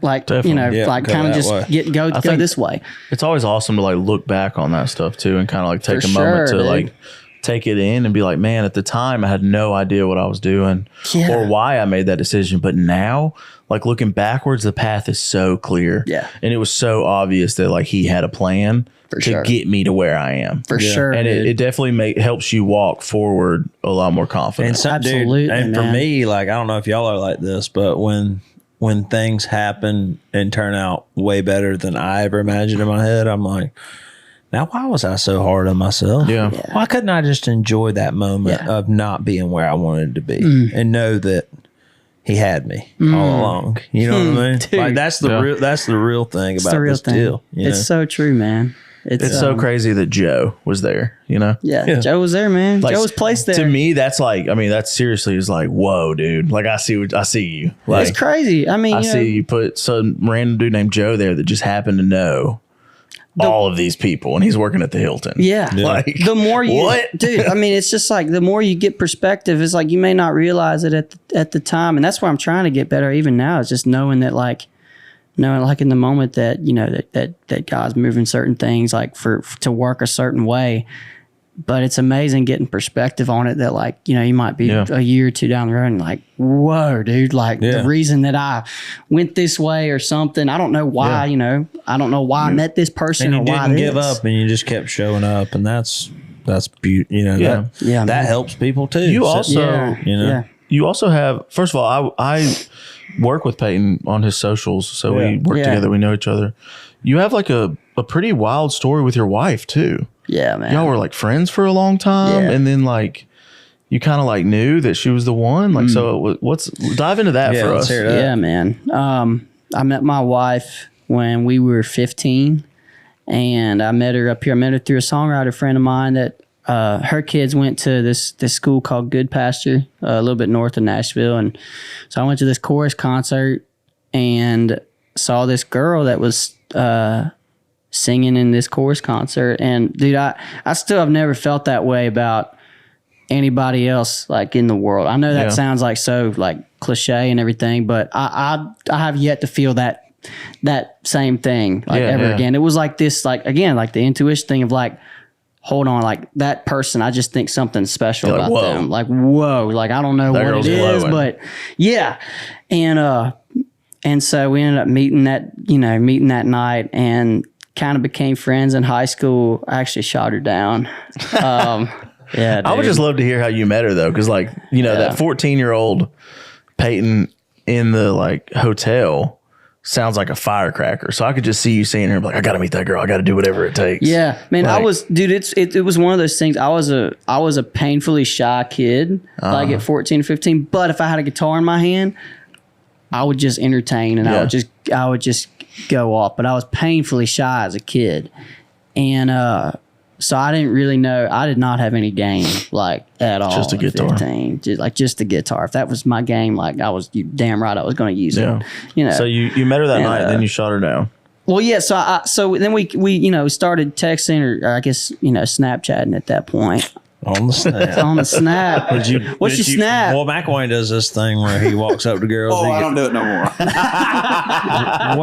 like Definitely. like kind of just go this way. It's always awesome to like look back on that stuff too, and kind of like take For a moment sure, to dude. like take it in and be like, man, at the time I had no idea what I was doing or why I made that decision. But now, like looking backwards, the path is so clear. Yeah. And it was so obvious that like he had a plan to get me to where I am. For sure. And it definitely helps you walk forward a lot more confident. And Absolutely, and for man. me, like I don't know if y'all are like this, but when things happen and turn out way better than I ever imagined in my head, I'm like, now why was I so hard on myself? Yeah. Why couldn't I just enjoy that moment of not being where I wanted to be and know that he had me all along? You know what I mean? Dude. Like that's the real thing about the real this thing. deal. You It's know? so true, man. It's so crazy that Joe was there, Yeah, Joe was there, man. Like, Joe was placed there. To me, that's like, I mean, that seriously is like, whoa, dude. Like I see you. Like it's crazy. I mean, I see you put some random dude named Joe there that just happened to know all of these people, and he's working at the Hilton. Yeah. Like The more you, what? dude, I mean, it's just like the more you get perspective, it's like you may not realize it at the time. And that's why I'm trying to get better even now. It's just knowing in the moment that, that God's moving certain things like to work a certain way. But it's amazing getting perspective on it that like, you might be a year or two down the road and like, whoa, dude, like the reason that I went this way or something, I don't know why, I don't know why I met this person And you or why didn't this. give up, and you just kept showing up, and that's beautiful. man. That helps people too. You So, also, Yeah. you also have, first of all, I work with Payton on his socials, so we work together, we know each other. You have like a pretty wild story with your wife too. Yeah, man. Y'all were like friends for a long time, and then like you kind of like knew that she was the one. Like, so what's dive into that for let's us? hear that. Yeah, man. I met my wife when we were 15, and I met her up here. I met her through a songwriter friend of mine that her kids went to this school called Good Pasture, a little bit north of Nashville. And so I went to this chorus concert and saw this girl that was singing in this chorus concert. And dude, I still have never felt that way about anybody else like in the world. I know that sounds like so like cliche and everything, but I have yet to feel that same thing like ever again. It was like this, like again, like the intuition thing of like, hold on, like that person, I just think something special You're like, about whoa. them. Like, whoa, like I don't know That what it girl's is, glowing. but yeah. And so we ended up meeting that night and kind of became friends in high school. I actually shot her down. Yeah, dude. I would just love to hear how you met her though, because like that 14-year-old Payton in the like hotel sounds like a firecracker. So I could just see you seeing her like, I got to meet that girl. I got to do whatever it takes. Yeah, man, Like, it was one of those things. I was a painfully shy kid, like at 14 or 15. But if I had a guitar in my hand, I would just entertain and I would just go off. But I was painfully shy as a kid, and so I didn't really know. I did not have any game like at all. Just a at guitar. 15. Just a guitar. If that was my game, like you damn right I was going to use it. So you met her that night, and then you shot her down. Well, yeah. So then we started texting or I guess Snapchatting at that point. On the snap. On the snap. What's your snap? Well, Mcilwain does this thing where he walks up to girls. Oh, I don't do it no more.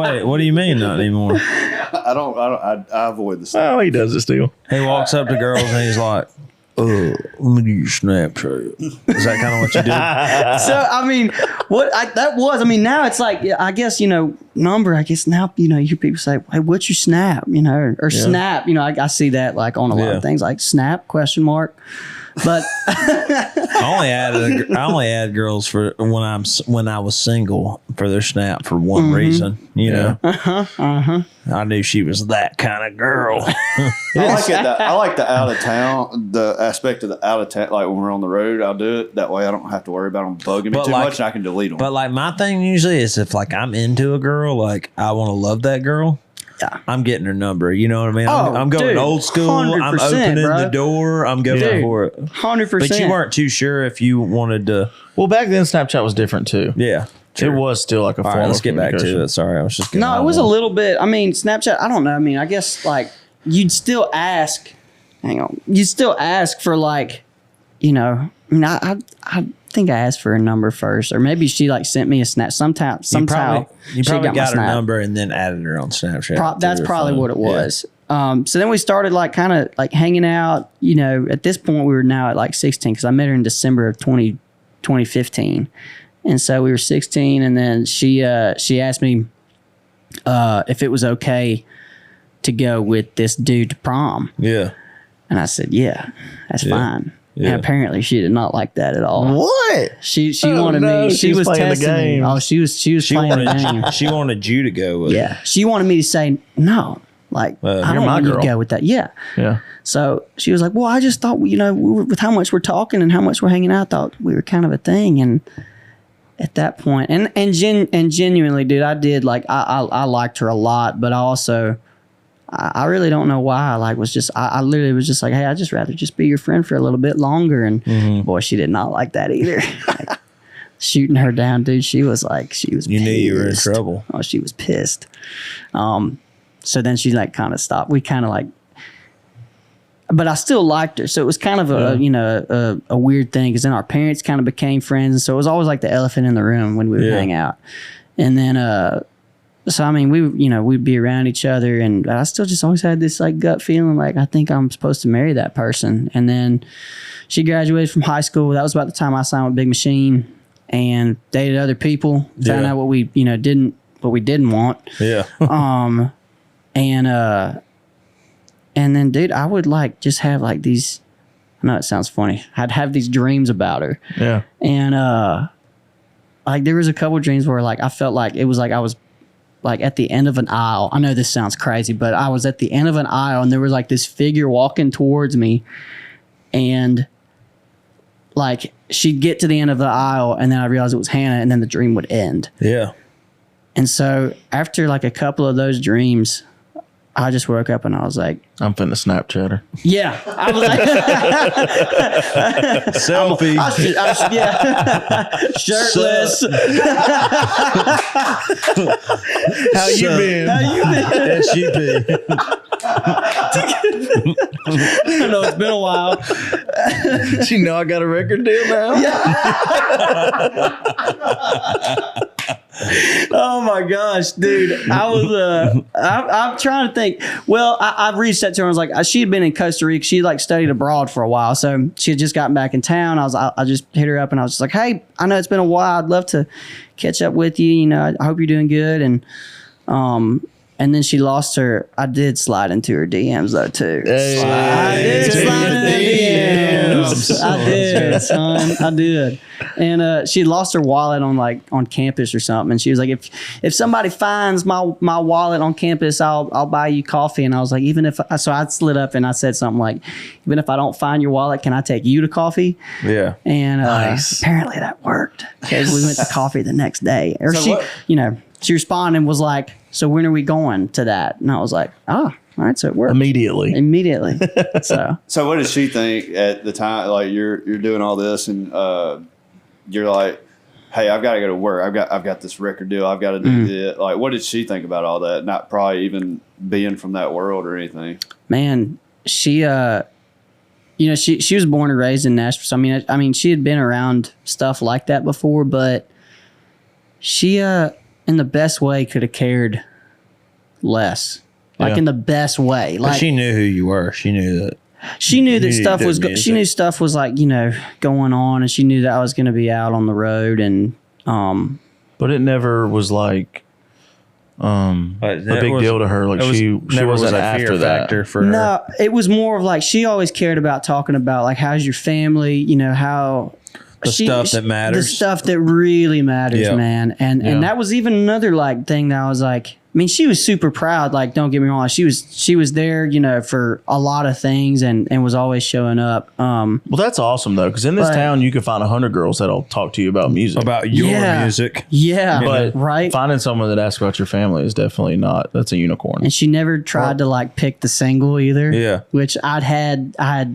Wait, what do you mean not anymore? I avoid the stuff. Oh, he does it still. He walks up to girls and he's like, let me get your Snapchat. Is that kind of what you do? So I mean, that was. I mean, now it's like, I guess, number. I guess now, you hear people say, "Hey, what's your snap?" Or snap. I see that like on a lot of things, like snap ? But I only had girls for when I was single for their snap for one reason. I knew she was that kind of girl. I like the out of town, the aspect of the out of town. Like when we're on the road, I'll do it. That way I don't have to worry about them bugging me too much, and I can delete them. But like my thing usually is if like I'm into a girl, like I want to love that girl. Yeah. I'm getting her number. You know what I mean? Oh, I'm going old school. I'm opening the door. I'm going for it. 100%. But you weren't too sure if you wanted to. Well, back then Snapchat was different too. Yeah. It was still like a form. All right, let's get back communication. to it. Sorry, I was just No, it was a little bit. I mean, Snapchat, I don't know. I mean, I guess like you'd still ask. Hang on. You'd still ask for like, I mean, I think I asked for a number first, or maybe she like sent me a snap. Sometime you probably got her snap. number and then added her on Snapchat. That's probably what it was. So then we started like kind of like hanging out. At this point we were now at like 16 because I met her in December of 2015, and so we were 16, and then she asked me if it was okay to go with this dude to prom. Yeah, and I said, yeah, that's fine. Yeah. And apparently she did not like that at all. What? She wanted me. She was playing the testing me. game. Oh, she was playing the game. she wanted you to go with. Yeah, she wanted me to say no. Like I don't want you to go with that. Yeah. Yeah. So she was like, "Well, I just thought we were, with how much we're talking and how much we're hanging out, I thought we were kind of a thing." And at that point, and genuinely, dude, I did like I liked her a lot, but I also. I really don't know why. I literally was just like, hey, I'd just rather just be your friend for a little bit longer. And boy, she did not like that either. Like, shooting her down, dude. She was pissed. You knew you were in trouble. Oh, she was pissed. So then she like kind of stopped. We kind of like, but I still liked her. So it was kind of a weird thing because then our parents kind of became friends. And so it was always like the elephant in the room when we would hang out. And then, so I mean, we'd be around each other, and I still just always had this like gut feeling like I think I'm supposed to marry that person. And then she graduated from high school. That was about the time I signed with Big Machine and dated other people. Found out what we didn't want. Yeah. And then dude, I would like just have like these. I know it sounds funny. I'd have these dreams about her. Yeah. And like there was a couple of dreams where like I felt like it was like I was. Like at the end of an aisle. I know this sounds crazy, but I was at the end of an aisle and there was like this figure walking towards me, and like she'd get to the end of the aisle and then I realized it was Hannah, and then the dream would end. Yeah. And so after like a couple of those dreams, I just woke up and I was like, I'm finna Snapchat her. yeah. I was like, Selfie. Shirtless. How you been? SUP. I know it's been a while. You know I got a record deal now? Oh my gosh, dude. I was I'm trying to think. Well, I've reached out to her. I was like, she had been in Costa Rica. She like studied abroad for a while. So she had just gotten back in town. I just hit her up and I was just like, hey, I know it's been a while. I'd love to catch up with you. I hope you're doing good. And then she lost her. I did slide into her DMs though too. Hey. I did slide into DMs. I did, son. I did. And she lost her wallet on campus or something. And she was like, if somebody finds my wallet on campus, I'll buy you coffee. And I was like, so I slid up and I said something like, even if I don't find your wallet, can I take you to coffee? Yeah. And Nice. apparently that worked because we went to coffee the next day. Or So she responded and was like, so when are we going to that? And I was like, all right, so it worked. Immediately. So what did she think at the time? Like you're doing all this and you're like, hey, I've got to go to work. I've got this record deal. I've got to do this. Like, what did she think about all that? Not probably even being from that world or anything. Man, she she was born and raised in Nashville. So I mean, she had been around stuff like that before, but she in the best way could have cared less. Like in the best way. Like But she knew who you were. She knew that. She knew that You stuff did was music. she knew stuff was like, going on, and she knew that I was going to be out on the road, and But it never was like a big deal to her. Like she wasn't after that. For her. No, it was more of like she always cared about talking about like how's your family, you know, how the stuff that matters, the stuff that really matters, man. And that was even another like thing that I was like, I mean, she was super proud. Like, don't get me wrong, she was there, you know, for a lot of things and was always showing up. Well, that's awesome though, because in this town you can find 100 girls that'll talk to you about music, about your music. Yeah, but right. Finding someone that asks about your family is definitely not. That's a unicorn. And she never tried to like pick the single either. Yeah, which I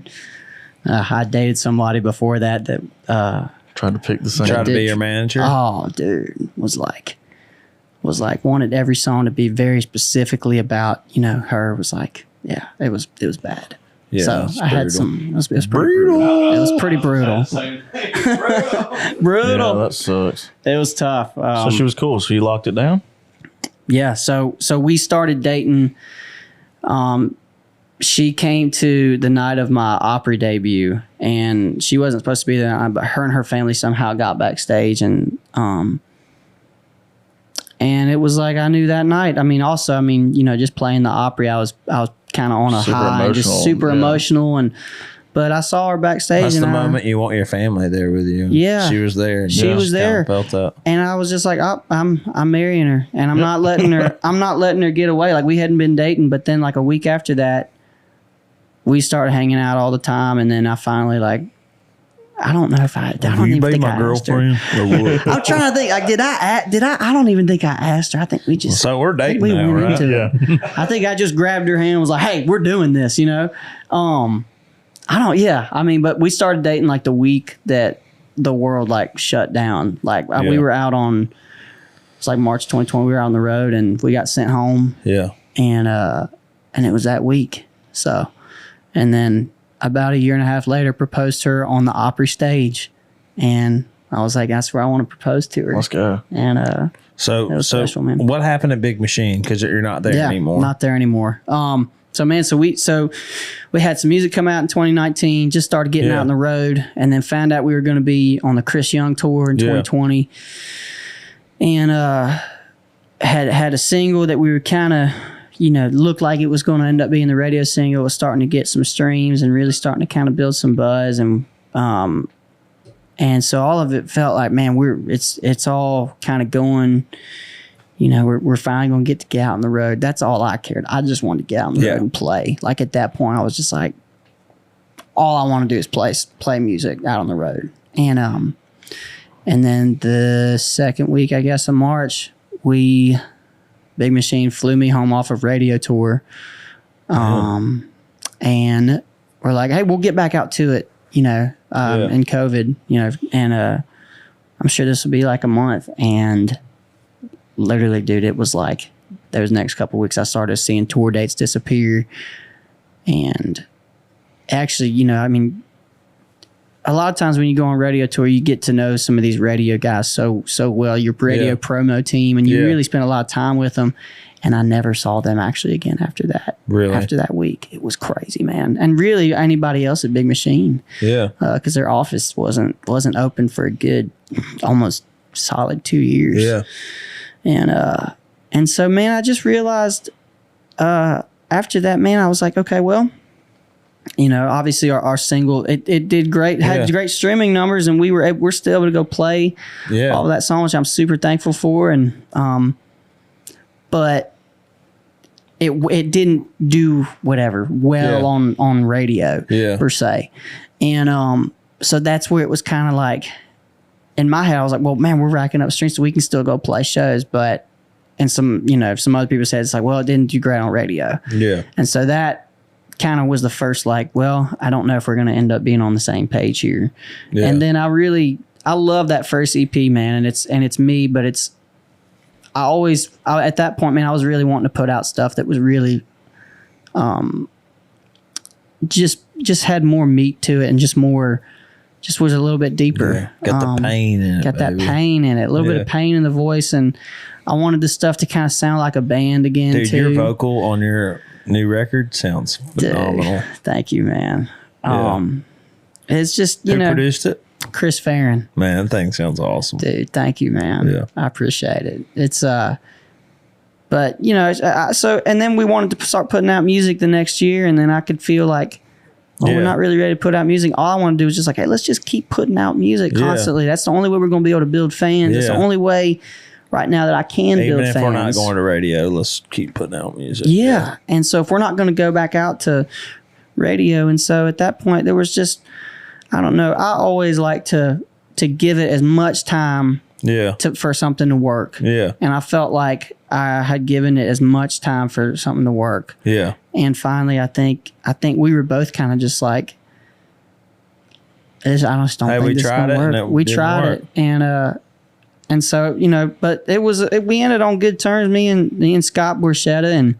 dated somebody before that tried to pick the single. Tried to be your manager. Oh, dude, was like wanted every song to be very specifically about, you know, her. Was like, yeah, it was bad. Yeah, so I had some. It was pretty brutal. It was pretty brutal. Brutal. Yeah, that sucks. It was tough. So she was cool. So you locked it down. Yeah. So we started dating. She came to the night of my Opry debut, and she wasn't supposed to be there, but her and her family somehow got backstage, and it was like I knew that night. I mean, also, I mean, you know, just playing the Opry, I was kind of on a high, just super emotional, but I saw her backstage. That's and the moment you want your family there with you. Yeah, she was there. And she was there. Felt that, and I was just like, oh, I'm marrying her, and I'm not letting her. I'm not letting her get away. Like we hadn't been dating, but then like a week after that, we started hanging out all the time, and then I finally like. I don't know if I don't even think I asked her. I'm trying to think. Like, did I? I don't even think I asked her. I think we just. So we're dating we now, went right? into it. I think I just grabbed her hand and was like, "Hey, we're doing this," you know. I don't. Yeah, I mean, but we started dating like the week that the world like shut down. Like we were out on. It's like March 2020. We were out on the road and we got sent home. Yeah. And it was that week. So, and then. About a year and a half later, proposed to her on the Opry stage, and I was like, "That's where I want to propose to her." Let's go. And so special, man. What happened at Big Machine? Because you're not there anymore. Not there anymore. So we had some music come out in 2019. Just started getting out on the road, and then found out we were going to be on the Chris Young tour in 2020, and had a single that we were kind of. You know, looked like it was going to end up being the radio single. It was starting to get some streams and really starting to kind of build some buzz, and so all of it felt like, man, it's all kind of going. You know, we're finally going to get out on the road. That's all I cared. I just wanted to get out on the road and play. Like at that point, I was just like, all I want to do is play music out on the road. And then the second week, I guess, of March, Big Machine flew me home off of radio tour. And we're like, hey, we'll get back out to it, you know, in COVID, you know, and I'm sure this will be like a month. And literally, dude, it was like those next couple of weeks I started seeing tour dates disappear. And actually, you know, I mean, a lot of times when you go on radio tour, you get to know some of these radio guys so well, your radio promo team, and you really spend a lot of time with them. And I never saw them actually again after that. Really? After that week. It was crazy, man. And really anybody else at Big Machine. Yeah. Because their office wasn't open for a good, almost solid 2 years. Yeah. And so, man, I just realized after that, man, I was like, okay, well, you know, obviously our single, it did great, had great streaming numbers, and we're still able to go play all of that song, which I'm super thankful for. And but it didn't do on radio per se. And so that's where it was kind of like, in my head, I was like, well, man, we're racking up streams so we can still go play shows. But, and some other people said, it's like, well, it didn't do great on radio. Yeah. And so that kind of was the first, like, well, I don't know if we're going to end up being on the same page here. Yeah. And then I love that first EP, man. And it's me, but at that point, man, I was really wanting to put out stuff that was really, just had more meat to it and just was a little bit deeper. Got the pain in it. Got that pain in it. A little bit of pain in the voice. And I wanted the stuff to kind of sound like a band again, dude, too. Your vocal on your new record sounds phenomenal. Dude, thank you, man. It's just, Who produced it? Chris Farron. Man, that thing sounds awesome. Dude, thank you, man. Yeah. I appreciate it. It's but you know, so and then we wanted to start putting out music the next year, and then I could feel like, well, we're not really ready to put out music. All I want to do is just like, hey, let's just keep putting out music constantly. That's the only way we're going to be able to build fans. That's the only way right now that I can build fans. Even if we're not going to radio, let's keep putting out music. Yeah. And so if we're not going to go back out to radio, and so at that point there was just, I don't know, I always like to give it as much time for something to work. Yeah. And I felt like I had given it as much time for something to work. Yeah. And finally, I think we were both kind of just like, I just don't think this is going to work. We tried it, and so, you know, but we ended on good terms, me and Scott Borchetta,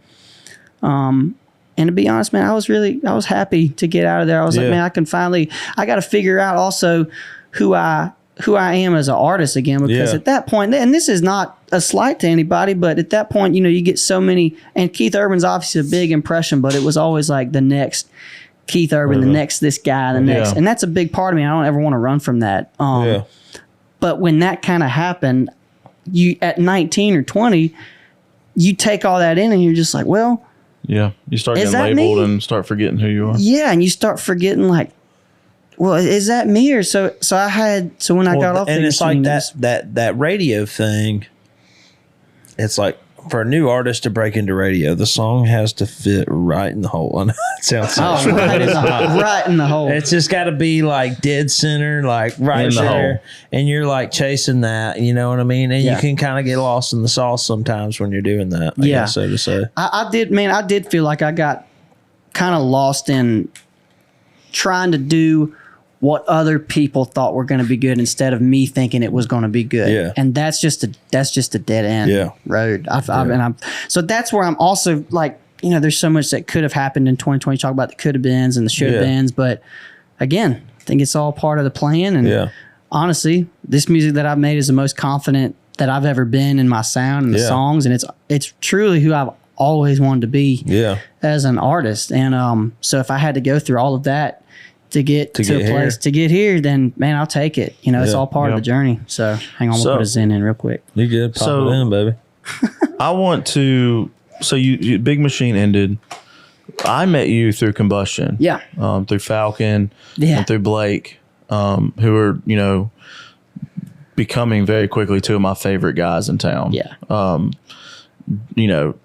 and to be honest, man, I was happy to get out of there. I was like, man, I got to figure out also who I am as an artist again, because at that point, and this is not a slight to anybody, but at that point, you know, you get so many, and Keith Urban's obviously a big impression, but it was always like the next Keith Urban, the next this guy, the next, and that's a big part of me. I don't ever want to run from that. But when that kind of happened, you at 19 or 20, you take all that in and you're just like, well, you start getting labeled and start forgetting who you are. Yeah, and you start forgetting like, well, is that me or so when I got off, and it's like that radio thing. It's like for a new artist to break into radio, the song has to fit right in the hole. And it sounds right in the hole. It's just got to be like dead center, like right in there, and you're like chasing that. You know what I mean? And you can kind of get lost in the sauce sometimes when you're doing that. I guess, so to say, I did feel like I got kind of lost in trying to do what other people thought were going to be good instead of me thinking it was going to be good. Yeah. And that's just a dead end road. So that's where I'm also like, you know, there's so much that could have happened in 2020. Talk about the could have beens and the should have beens. But again, I think it's all part of the plan. And honestly, this music that I've made is the most confident that I've ever been in my sound and the songs. And it's truly who I've always wanted to be as an artist. And so if I had to go through all of that to get to a place to get here, then man, I'll take it. You know, it's all part of the journey. So hang on, we'll put a Zen in real quick. You good? Pop it in, baby. I want to. So you Big Machine ended. I met you through Combustion. Yeah. Through Falcon. Yeah. And through Blake, who are, you know, becoming very quickly two of my favorite guys in town. Yeah. You know,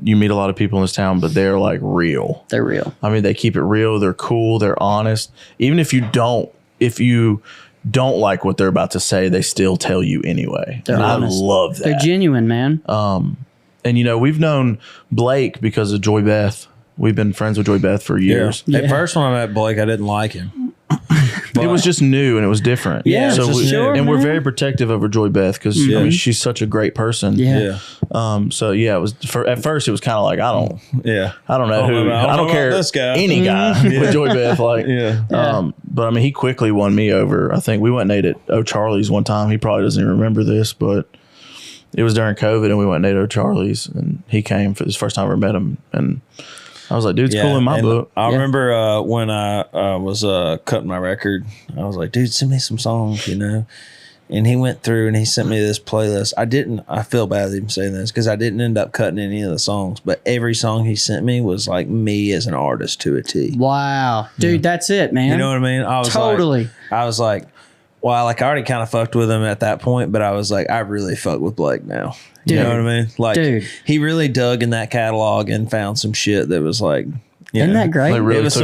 you meet a lot of people in this town, but they're like real. They're real. I mean, they keep it real. They're cool. They're honest. Even if you don't like what they're about to say, they still tell you anyway. They're honest. I love that. They're genuine, man. And you know, we've known Blake because of Joy Beth. We've been friends with Joy Beth for years. At first, when I met Blake, I didn't like him. It was just new and it was different. Yeah. So we're man. very protective over Joy Beth because I mean, she's such a great person. Yeah. So yeah, it was at first it was kind of like I don't know who I don't care this guy. any guy with Joy Beth like but I mean he quickly won me over. I think we went and ate at O'Charlie's one time. He probably doesn't even remember this, but it was during COVID and we went and ate at O'Charlie's and he came for this first time I ever met him and I was like, dude's cool in my book. I remember when I was cutting my record, I was like, dude, send me some songs, you know. And he went through and he sent me this playlist. I feel bad even saying this because I didn't end up cutting any of the songs, but every song he sent me was like me as an artist to a T. Wow. Dude, that's it, man. You know what I mean? I was like, well, like I already kind of fucked with him at that point, but I was like, I really fuck with Blake now. You know what I mean? Like, he really dug in that catalog and found some shit that was like, isn't that great? Really it was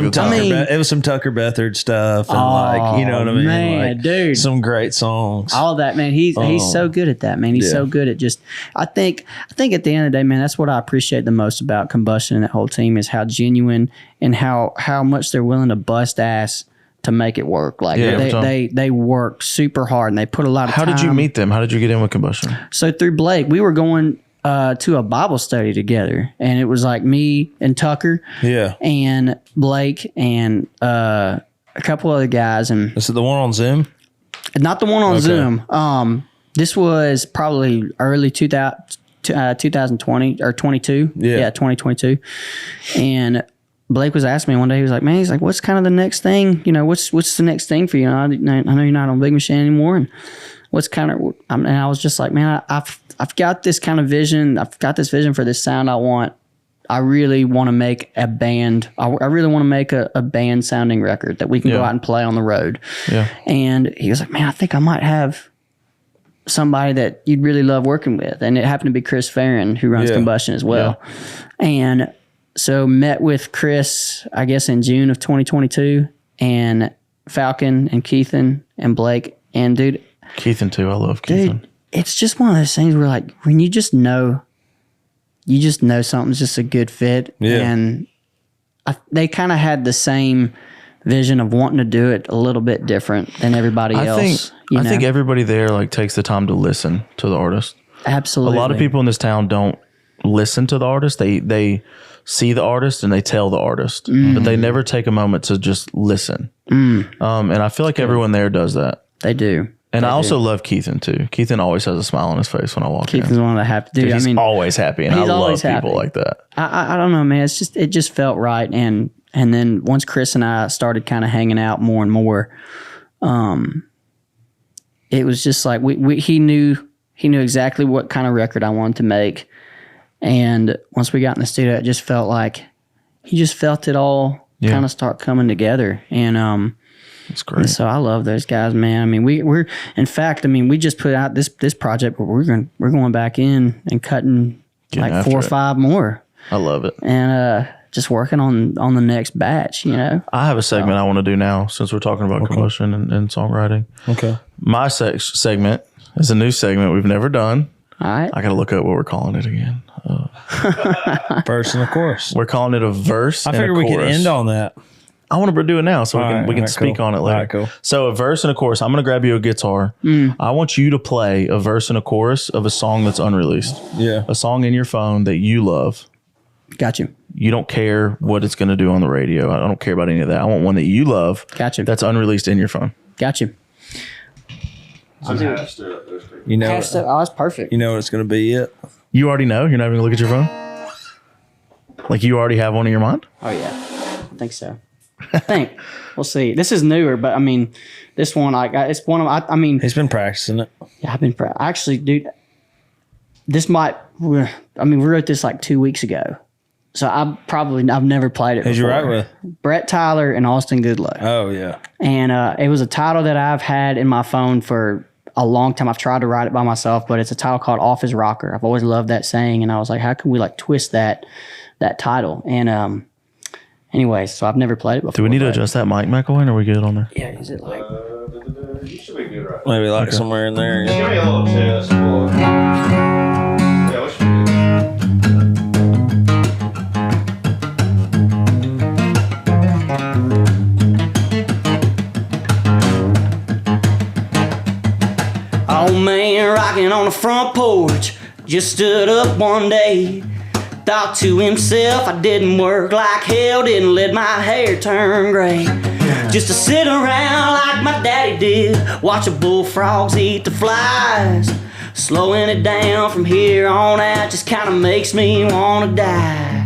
some Tucker Bethard stuff, and like, you know what I mean? Man, like, dude, some great songs. All that, man. He's so good at that, man. He's so good at just. I think at the end of the day, man, that's what I appreciate the most about Combustion and that whole team is how genuine and how much they're willing to bust ass to make it work. Like they work super hard and they put a lot of time. How did you meet them? How did you get in with Combustion? So through Blake, we were going to a Bible study together, and it was like me and Tucker, and Blake and a couple other guys. And is it the one on Zoom? Not the one on Zoom. This was probably early 2020 or 22. Yeah, 2022, and Blake was asking me one day, he was like, man, he's like, what's kind of the next thing? You know, what's the next thing for you? I know you're not on Big Machine anymore. And what's kind of, and I was just like, man, I've got this kind of vision. I've got this vision for this sound I want. I really want to make a band. I really want to make a band sounding record that we can go out and play on the road. Yeah. And he was like, man, I think I might have somebody that you'd really love working with. And it happened to be Chris Farron, who runs Combustion as well. Yeah. And so met with Chris, I guess in June of 2022, and Falcon and Keithan and Blake. And dude, Keithan too. I love Keithan. Dude, it's just one of those things where like when you just know something's just a good fit. Yeah. And they kind of had the same vision of wanting to do it a little bit different than everybody else. I think everybody there like takes the time to listen to the artist. Absolutely. A lot of people in this town don't listen to the artist. They see the artist and they tell the artist, but they never take a moment to just listen. And I feel like everyone there does that. They do. And I also love Keithan too. Keithan always has a smile on his face when I walk in. Keithan's one of the happy dude. He's always happy, and I love people like that. I don't know, man. It just felt right. And then once Chris and I started kind of hanging out more and more, it was just like he knew exactly what kind of record I wanted to make. And once we got in the studio, it just felt like he just felt it all kind of start coming together. And that's great. And so I love those guys, man. I mean, we're in fact, I mean, we just put out this project, but we're going back in and cutting like 4 or 5 more. I love it. And just working on the next batch, you know. I have a segment I want to do now since we're talking about combustion and songwriting. Okay. My segment is a new segment we've never done. All right. I got to look up what we're calling it again. Verse and a chorus. We're calling it a verse. I figured we could end on that. I want to do it now so we can speak on it later. All right, cool. So a verse and a chorus. I'm going to grab you a guitar. I want you to play a verse and a chorus of a song that's unreleased. Yeah. A song in your phone that you love. Got you. You don't care what it's going to do on the radio. I don't care about any of that. I want one that you love. Got you. That's unreleased in your phone. Got you. You know, that's perfect. You know what it's going to be yet? You already know? You're not even going to look at your phone? Like you already have one in your mind? Oh, yeah. I think so. I think. We'll see. This is newer, but I mean, this one, it's one of, I mean. He's been practicing it. Yeah, I've been actually, dude, we wrote this like 2 weeks ago. So I've never played it before. Who'd you write with? Brett Tyler and Austin Goodlow. Oh, yeah. And it was a title that I've had in my phone for a long time. I've tried to write it by myself, but it's a title called Off His Rocker. I've always loved that saying, and I was like, how can we like twist that title? And anyway, so I've never played it before. Do we need to adjust that mic, Mcilwain, or are we good on there? Yeah, is it like... You should be good right Maybe like somewhere in there. now. Give me a little test. Yeah, we should be good. Old man rocking on the front porch just stood up one day. Thought to himself, I didn't work like hell, didn't let my hair turn gray. Just to sit around like my daddy did, watching bullfrogs eat the flies. Slowing it down from here on out just kinda makes me wanna die.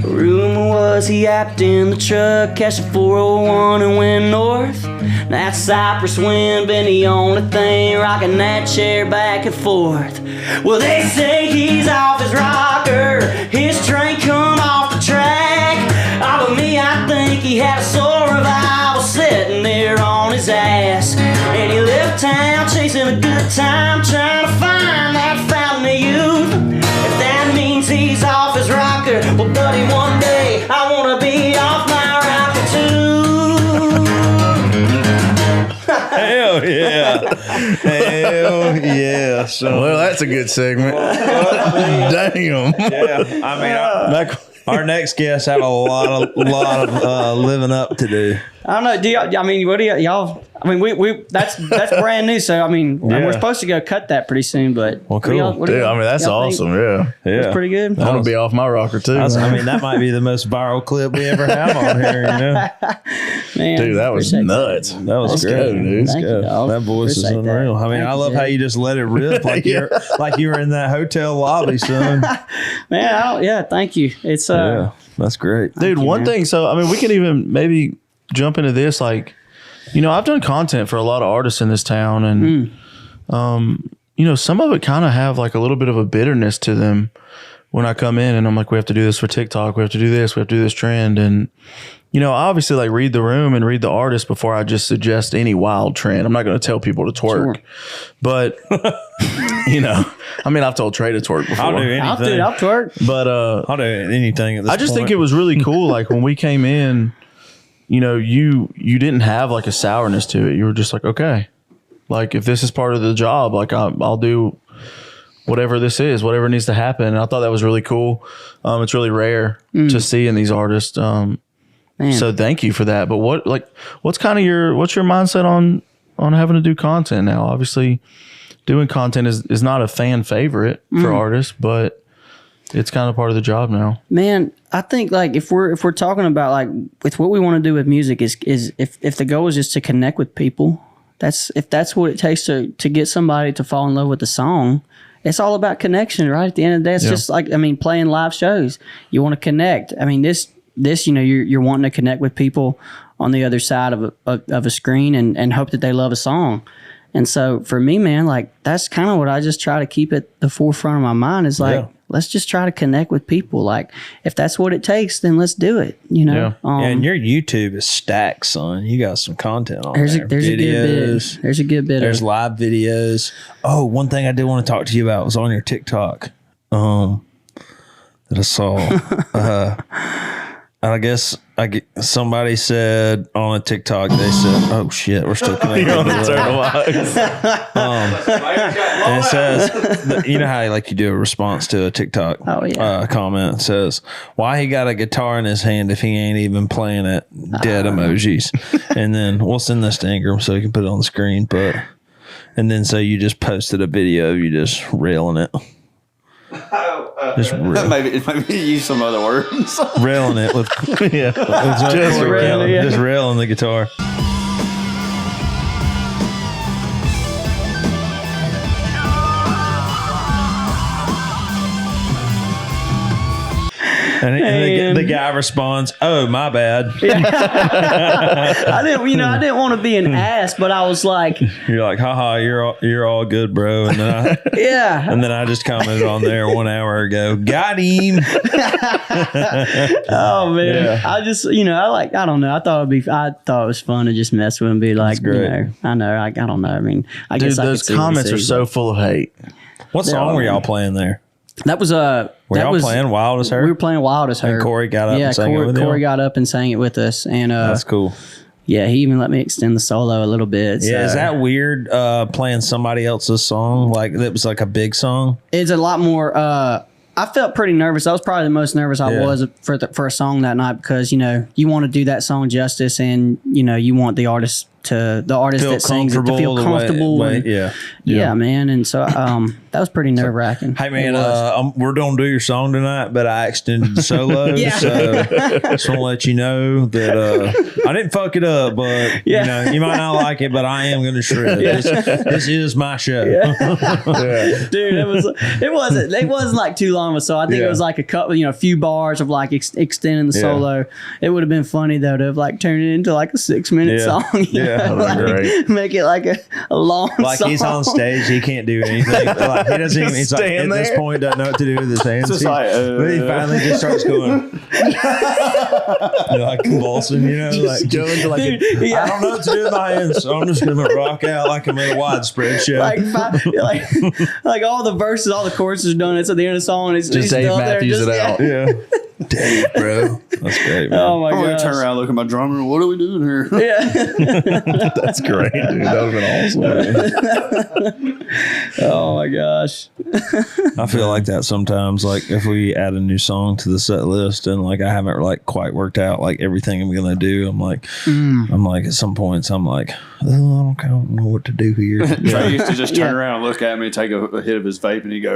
Rumor was he hopped in the truck, cashed a 401 and went north. That Cypress wind been the only thing rocking that chair back and forth. Well, they say he's off his rocker, his train come off the track. Oh, but me, I think he had a soul revival sitting there on his ass. And he left town chasing a good time, trying to find that fountain of youth. If that means he's off his rocker, well, buddy, one day I wanna be off my rocker too. Hell yeah. Hell yeah. So, Well, that's a good segment. Damn. yeah. I mean, our next guests have a lot of living up to do. I don't know. Do y'all? I mean, what do y'all? I mean, we that's brand new. So I mean, we're supposed to go cut that pretty soon. But Well, cool. Dude, I mean, that's awesome. Yeah. It's pretty good. I'm going to be off my rocker too. I mean, that might be the most viral clip we ever have on here. You know, Man, Dude, that was appreciate nuts. that was Let's great. go, dude. Thank you, Good. dog. That voice is Appreciate that. unreal. I mean, Thank I you, love how Dad. you just let it rip like you were in that hotel lobby, son. Man, thank you. It's Yeah, that's great. Dude, one thing. So, I mean, we can even maybe jump into this. Like, you know, I've done content for a lot of artists in this town, and, you know, some of it kind of have like a little bit of a bitterness to them when I come in and I'm like, we have to do this for TikTok. We have to do this. We have to do this trend. And, you know, I obviously like read the room and read the artist before I just suggest any wild trend. I'm not going to tell people to twerk, but you know, I mean, I've told Trey to twerk before. I'll do anything. I'll twerk. But, I'll do anything at this I just think point. it was really cool. Like when we came in, you know, you didn't have like a sourness to it. You were just like, okay, like if this is part of the job, like I'll do whatever this is, whatever needs to happen. And I thought that was really cool. It's really rare to see in these artists. So thank you for that. But what's kind of what's your mindset on having to do content now? Obviously doing content is not a fan favorite for artists, but it's kind of part of the job now. Man, I think like if we're talking about like with what we want to do with music is if the goal is just to connect with people, if that's what it takes to get somebody to fall in love with the song, it's all about connection, right? At the end of the day, it's just like, I mean, playing live shows. You want to connect. I mean, this you know, you're wanting to connect with people on the other side of a screen and hope that they love a song. And so for me, man, like that's kind of what I just try to keep at the forefront of my mind is like, let's just try to connect with people. Like if that's what it takes, then let's do it. You know? And your YouTube is stacked, son. You got some content on There's there. a good bit. There's a good bit. There's live videos. Oh, one thing I did want to talk to you about was on your TikTok that I saw. I guess somebody said on a TikTok, they said, "Oh shit, we're still connected." You're on the turtle eyes. And it says, you know how like you do a response to a TikTok comment. It says, "Why he got a guitar in his hand if he ain't even playing it?" Dead emojis. And then we'll send this to Ingram so you can put it on the screen. And then so you just posted a video of you just railing it. Maybe use some other words. Railing it with just railing the guitar. And the guy responds, "Oh, my bad." I didn't want to be an ass, but I was like, You're like, "Haha, you're all good, bro." And then I just commented on there 1 hour ago, "Got him." oh man, I just I don't know. I thought it was fun to just mess with him and be like, I don't know. I mean, I Dude, guess those comments are so full of hate. What song were y'all playing there? That was Were y'all playing Wild as Her? We were playing Wild as Her. And Corey got up and sang it with Corey you? got up and sang it with us, and That's cool. Yeah, he even let me extend the solo a little bit. So. Yeah, is that weird playing somebody else's song like that was like a big song? It's a lot more. I felt pretty nervous. That was probably the most nervous I was for a song that night because you want to do that song justice, and you want the artist that sings it to feel comfortable. Yeah, man. And so that was pretty nerve wracking. Hey man, we're gonna do your song tonight, but I extended the solo, so just want to let you know that I didn't fuck it up, but you might not like it, but I am gonna shred. This is my show. Dude, it wasn't like too long of a song. I think it was like a couple, a few bars of like extending the solo. It would have been funny though to have like turned it into like a 6-minute song. Great. Make it like a long song. He's on stage, he can't do anything. Like he doesn't even. He's like at this point doesn't know what to do with his hands. But he finally just starts going like convulsing, like going to I don't know what to do with my hands, so I'm just gonna rock out like I'm in a widespread show. Like all the verses, all the choruses are done. It's at the end of the song, and it's just Dave Matthews it out. Yeah. Dave, bro. That's great, man. Oh my I'm gonna god! turn around, and look at my drummer. What are we doing here? Yeah. That's great, dude. That would have been awesome. Oh my gosh. I feel like that sometimes. Like if we add a new song to the set list and like I haven't like quite worked out like everything I'm gonna do, I'm like at some points I'm like, oh, I don't know what to do here. Trey used to just turn around and look at me, take a hit of his vape, and he'd go,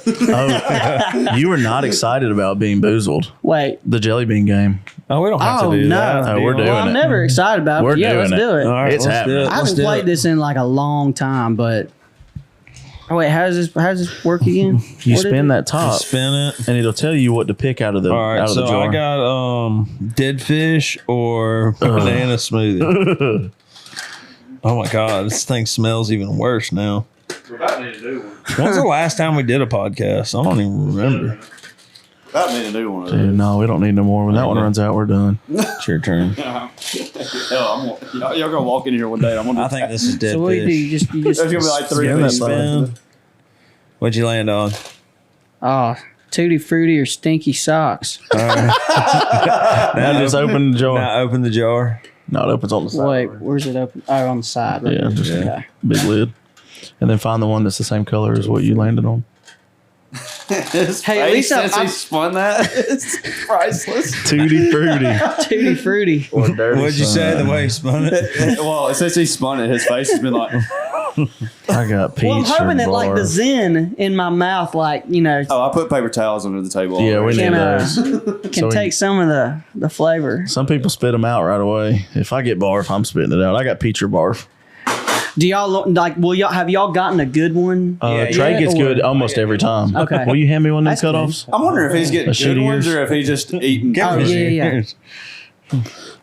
Oh, you were not excited about Beanboozled, Wait. the jelly bean game. Oh, we don't have Oh, to do no. that. Oh, we're doing Well, I'm it. never excited about it. We're But yeah, doing let's do it. All right, It's let's happening. do it. I Let's haven't do played it. this in like a long time, but wait, how does this work again? You What is spin it? that top, Spin it. and it'll tell you what to pick out of the All right, out of the so jar. I got dead fish or banana smoothie. Oh my god, this thing smells even worse now. We're about to do one. When's the last time we did a podcast? I don't even remember. About to do one of Dude, no, we don't need no more. When that one runs out, we're done. It's your turn. Hell, y'all gonna walk in here one day. I'm gonna. I think this is dead So what do fish. you do? You There's just gonna be like three Spin of that these. spin. What'd you land on? Tutti Frutti or Stinky Socks? Now just open the jar. Now open the jar. No, it opens on the side. Wait, where's it open? Oh, on the side. Right Yeah, there. just Okay. big lid. And then find the one that's the same color as what you landed on. Hey, at least since I he spun that, it's priceless. Tutti Frutti. Tutti Frutti. Or dirty What'd you say the way you spun it? Well, since he spun it, his face has been like, I got peach. Well, I'm hoping or that like bar. the zen in my mouth, like oh, I put paper towels under the table. Yeah, we already. need can those. can So take some of the flavor. Some people spit them out right away. If I get barf, I'm spitting it out. I got peach or barf. Do y'all like? Have y'all gotten a good one? Trey yeah, gets or- good almost every time. Okay. Will you hand me one of these That's cutoffs? I'm wondering if he's getting A sheet good of ones yours? or if he's just eating. Oh, yeah.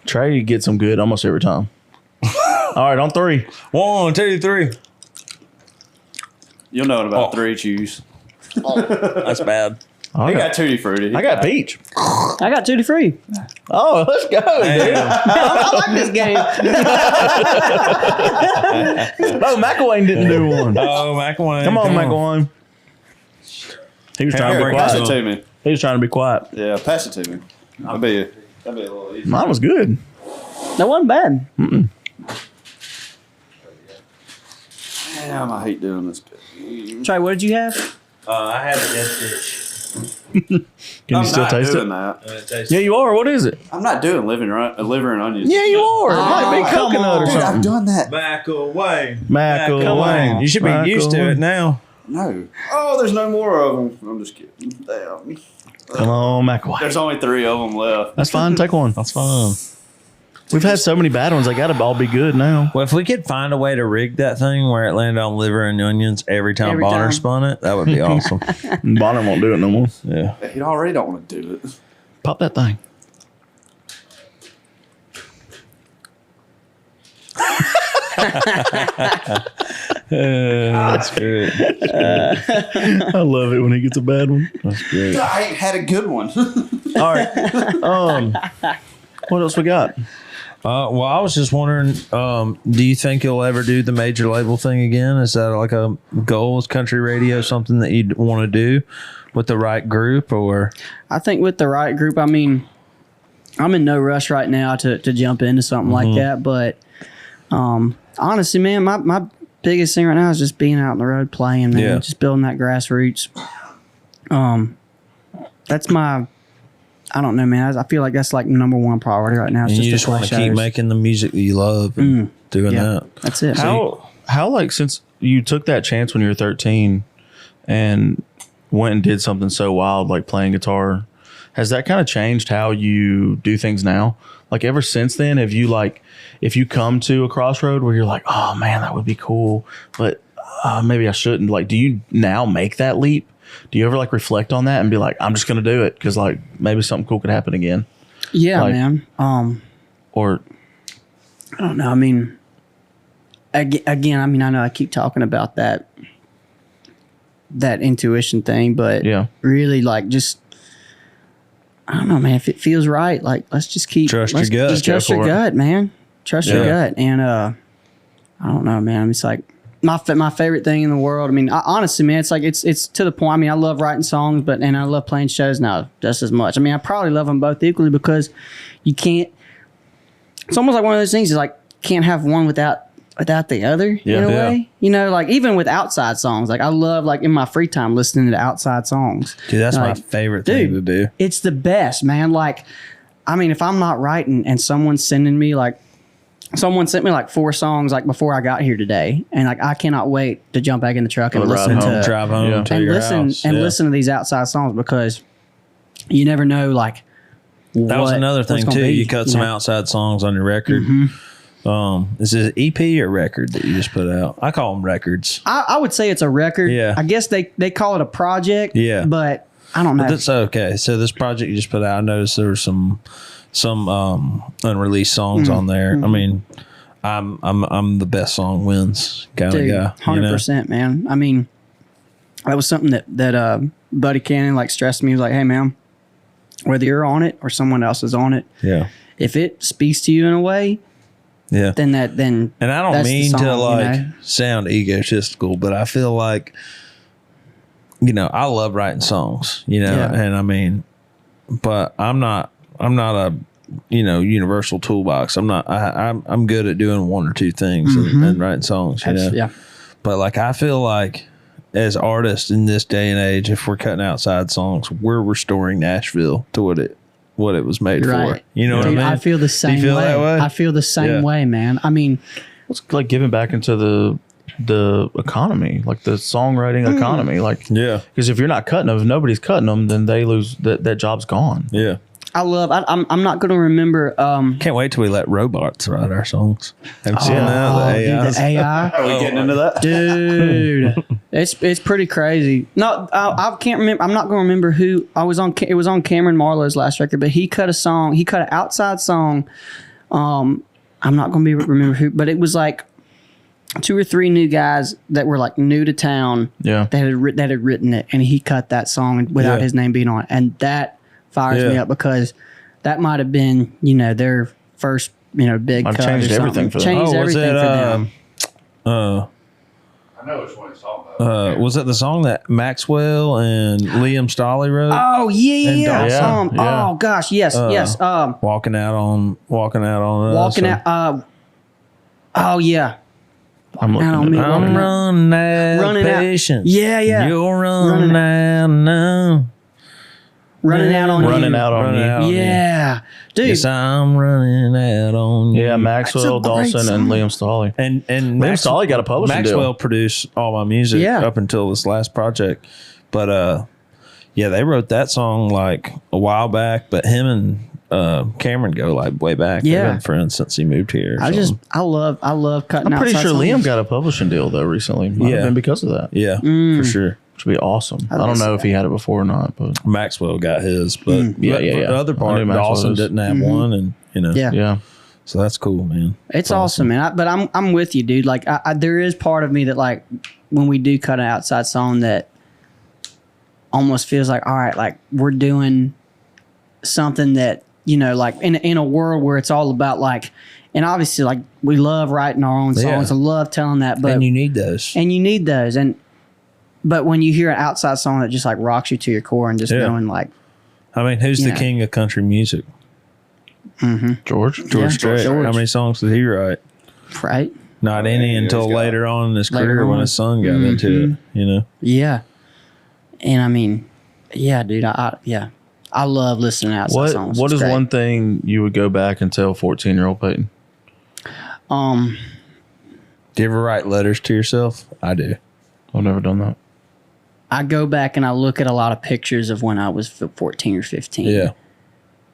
Trey gets them good almost every time. All right, on 3. 1, 2, 3. You'll know in about 3 chews. That's bad. I He got, got Tutti Frutti. I got peach. I got Tutti Frutti. Oh, let's go, dude. I like this game. Oh, Mcilwain didn't do one. Oh, Mcilwain. Come on, Mcilwain. He was trying to Here, be pass it quiet. to me. He was trying to be quiet. Yeah, pass it to me. That'd be a little easier. Mine was good. That wasn't bad. Damn, I hate doing this. Trey, what did you have? I had a dead fish. Can you still taste it? That. Yeah, you are. What is it? I'm not doing liver and onions. Yeah, you are. It might be come coconut or on. Dude, I've something. done that. Mcilwain. Mcilwain. You should be used to it now. No. Oh, there's no more of them. I'm just kidding. Damn. Come on, Mcilwain. There's only 3 of them left. That's fine. Take one. That's fine. We've had so many bad ones. They got to all be good now. Well, if we could find a way to rig that thing where it landed on liver and onions every time Every Bonner time. spun it, that would be awesome. Bonner won't do it no more. Yeah. He already don't want to do it. Pop that thing. That's great. I love it when he gets a bad one. That's great. I ain't had a good one. All right. What else we got? Well, I was just wondering, do you think you'll ever do the major label thing again? Is that like a goal? Is country radio something that you'd want to do with the right group, or? I think with the right group, I mean, I'm in no rush right now to jump into something like that. But honestly, man, my biggest thing right now is just being out on the road playing, man. Yeah. Just building that grassroots. That's my, I don't know, man. I feel like that's like number one priority right now. It's And you to just want to play keep shows. making the music that you love and doing Yeah, that. that's it. How like since you took that chance when you were 13 and went and did something so wild like playing guitar, has that kind of changed how you do things now? Like ever since then, have you like, if you come to a crossroad where you're like, oh man, that would be cool, but maybe I shouldn't, like, do you now make that leap? Do you ever like reflect on that and be like, I'm just going to do it because like maybe something cool could happen again? Yeah, like- man. Or I don't know. I mean, again, I mean, I know I keep talking about that intuition thing, but yeah, really, like, just I don't know, man. If it feels right, like, let's just keep Trust your let's gut. Just Go trust your for it. gut, man. Trust your Yeah. gut, and I don't know, man. It's like my favorite thing in the world. I mean, honestly, man, it's like it's to the point. I mean, I love writing songs, and I love playing shows now just as much. I mean, I probably love them both equally because you can't. It's almost like one of those things. Is like can't have one without the other in a way. You know, like even with outside songs, like I love like in my free time listening to outside songs. Dude, that's like, my favorite thing to do. It's the best, man. Like, I mean, if I'm not writing and someone's sending me like. Someone sent me like 4 songs like before I got here today, and like I cannot wait to jump back in the truck and listen to drive home to and your listen house. and listen to these outside songs because you never know like that was another thing too. You cut some outside songs on your record. Is it an EP or record that you just put out? I call them records. I would say it's a record. Yeah, I guess they call it a project. Yeah, but I don't know. But that's okay. So this project you just put out, I noticed there were some unreleased songs on there. I mean, I'm the best song wins kind of guy. 100%, man. I mean, that was something that Buddy Cannon like stressed me. He was like, "Hey, man, whether you're on it or someone else is on it, if it speaks to you in a way, then and I don't mean to like sound egotistical, but I feel like I love writing songs, and I mean, but I'm not a universal toolbox. I'm good at doing 1 or 2 things and writing songs, but like I feel like as artists in this day and age, if we're cutting outside songs, we're restoring Nashville to what it was made for. You know what I mean? I feel the same feel way. that way. I feel the same way, man. I mean, it's like giving back into the economy, like the songwriting economy, like because if you're not cutting them, if nobody's cutting them, then they lose that job's gone. I'm not going to remember. Can't wait till we let robots write our songs. Have you seen that? The AI. Are we getting into that? Dude, it's pretty crazy. No, I can't remember. I'm not going to remember who I was on. It was on Cameron Marlowe's last record, but he cut a song. He cut an outside song. I'm not going to remember who, but it was like 2 or 3 new guys that were like new to town. That had written it, and he cut that song without his name being on it, and that fires me up because that might have been their first big cut. Changed everything for them. Changed everything for them. I know which one he's talking about. Was it the song that Maxwell and Liam Stolley wrote? Oh yeah. Oh gosh, yes. Walking out on us. Oh yeah. I'm running out of patience. Yeah. You're running out now. Running out on you. Yeah. Dude. Yes, I'm running out on you. Yeah, Maxwell, Dawson, and Liam Stolley. And Liam Stolley got a publishing deal. Maxwell produced all my music up until this last project. But they wrote that song like a while back, but him and Cameron go like way back. They've been friends since he moved here. I love cutting. I'm pretty sure songs. Liam got a publishing deal though recently. Might have been because of that. Yeah, for sure. Which would be awesome. I don't know if he had it before or not, but Maxwell got his. But the other part, Dawson didn't have one, and yeah. So that's cool, man. It's awesome, man. But I'm with you, dude. Like there is part of me that like when we do cut an outside song that almost feels like, all right, like we're doing something that like in a world where it's all about like, and obviously like we love writing our own songs. I love telling that, but and you need those, but when you hear an outside song that just like rocks you to your core and just going like, I mean, who's the king of country music? George Strait. How many songs did he write? Right. Not any until later on in his career when his son got into it. Yeah. And I mean, yeah, dude. I love listening to outside songs. What is one thing you would go back and tell 14-year-old Payton? Do you ever write letters to yourself? I do. I've never done that. I go back and I look at a lot of pictures of when I was 14 or 15. Yeah.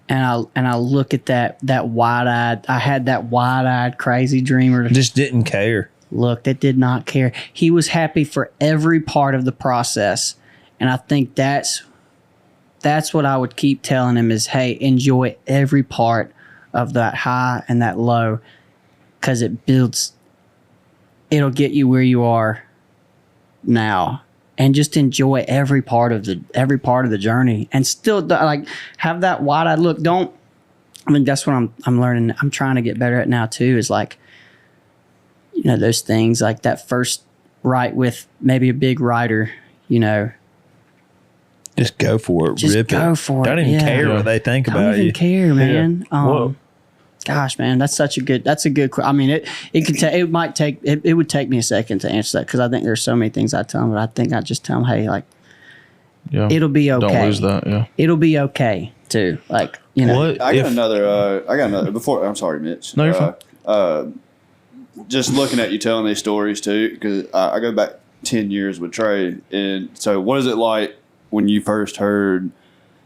And I look at that wide-eyed. I had that wide-eyed crazy dreamer. Just didn't care. Look, that did not care. He was happy for every part of the process, and I think that's what I would keep telling him is, hey, enjoy every part of that high and that low, because it'll get you where you are now, and just enjoy every part of the journey, and still like have that wide-eyed look. That's what I'm learning. I'm trying to get better at now too, is like, those things like that first write with maybe a big writer, you know, Just go for it. Just Rip go it. for it, Don't even yeah. care what they think I about don't even you. care, man. Whoa. Gosh, man, that's a good. I mean, it would take me a second to answer that because I think there's so many things I tell them, but I think I just tell them, hey, like, Yeah. it'll be okay. Don't lose that. Yeah. It'll be okay too. Like, you know, What I got if- another. Before, I'm sorry, Mitch. No, you're fine. Just looking at you telling these stories too, because I go back 10 years with Trey, and so what is it like when you first heard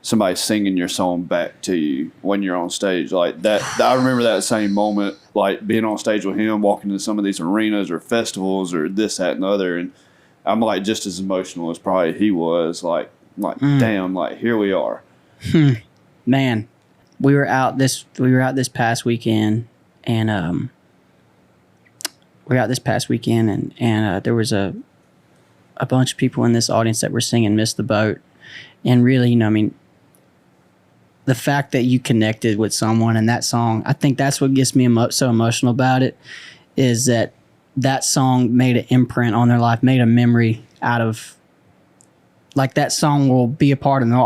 somebody singing your song back to you when you're on stage like that? I remember that same moment, like being on stage with him, walking into some of these arenas or festivals or this, that, and the other, and I'm like just as emotional as probably he was. Like damn, like here we are. man, we were out this past weekend, and there was a bunch of people in this audience that were singing "Miss the Boat," and really, you know, I mean, the fact that you connected with someone in that song, I think that's what gets me so emotional about it, is that song made an imprint on their life, made a memory out of. Like that song will be a part of them.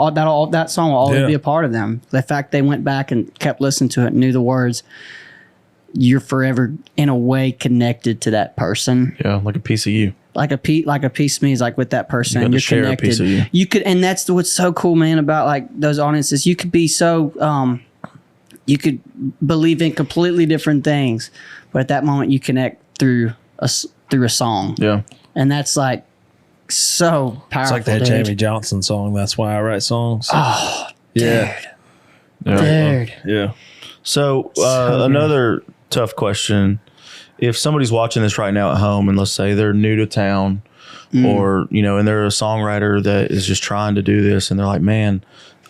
That song will always be a part of them. The fact they went back and kept listening to it, and knew the words, you're forever in a way connected to that person. Yeah, like a piece of you. Like a piece of me is like with that person. You got to You're share a connected. piece of you. You could, and that's what's so cool, man, about like those audiences. You could be so, you could believe in completely different things, but at that moment you connect through a song. Yeah. And that's like so powerful. It's like that dude. Jamie Johnson song. That's why I write songs. Oh, yeah. dude. Yeah. So another tough question. If somebody's watching this right now at home and let's say they're new to town or, you know, and they're a songwriter that is just trying to do this and they're like, man,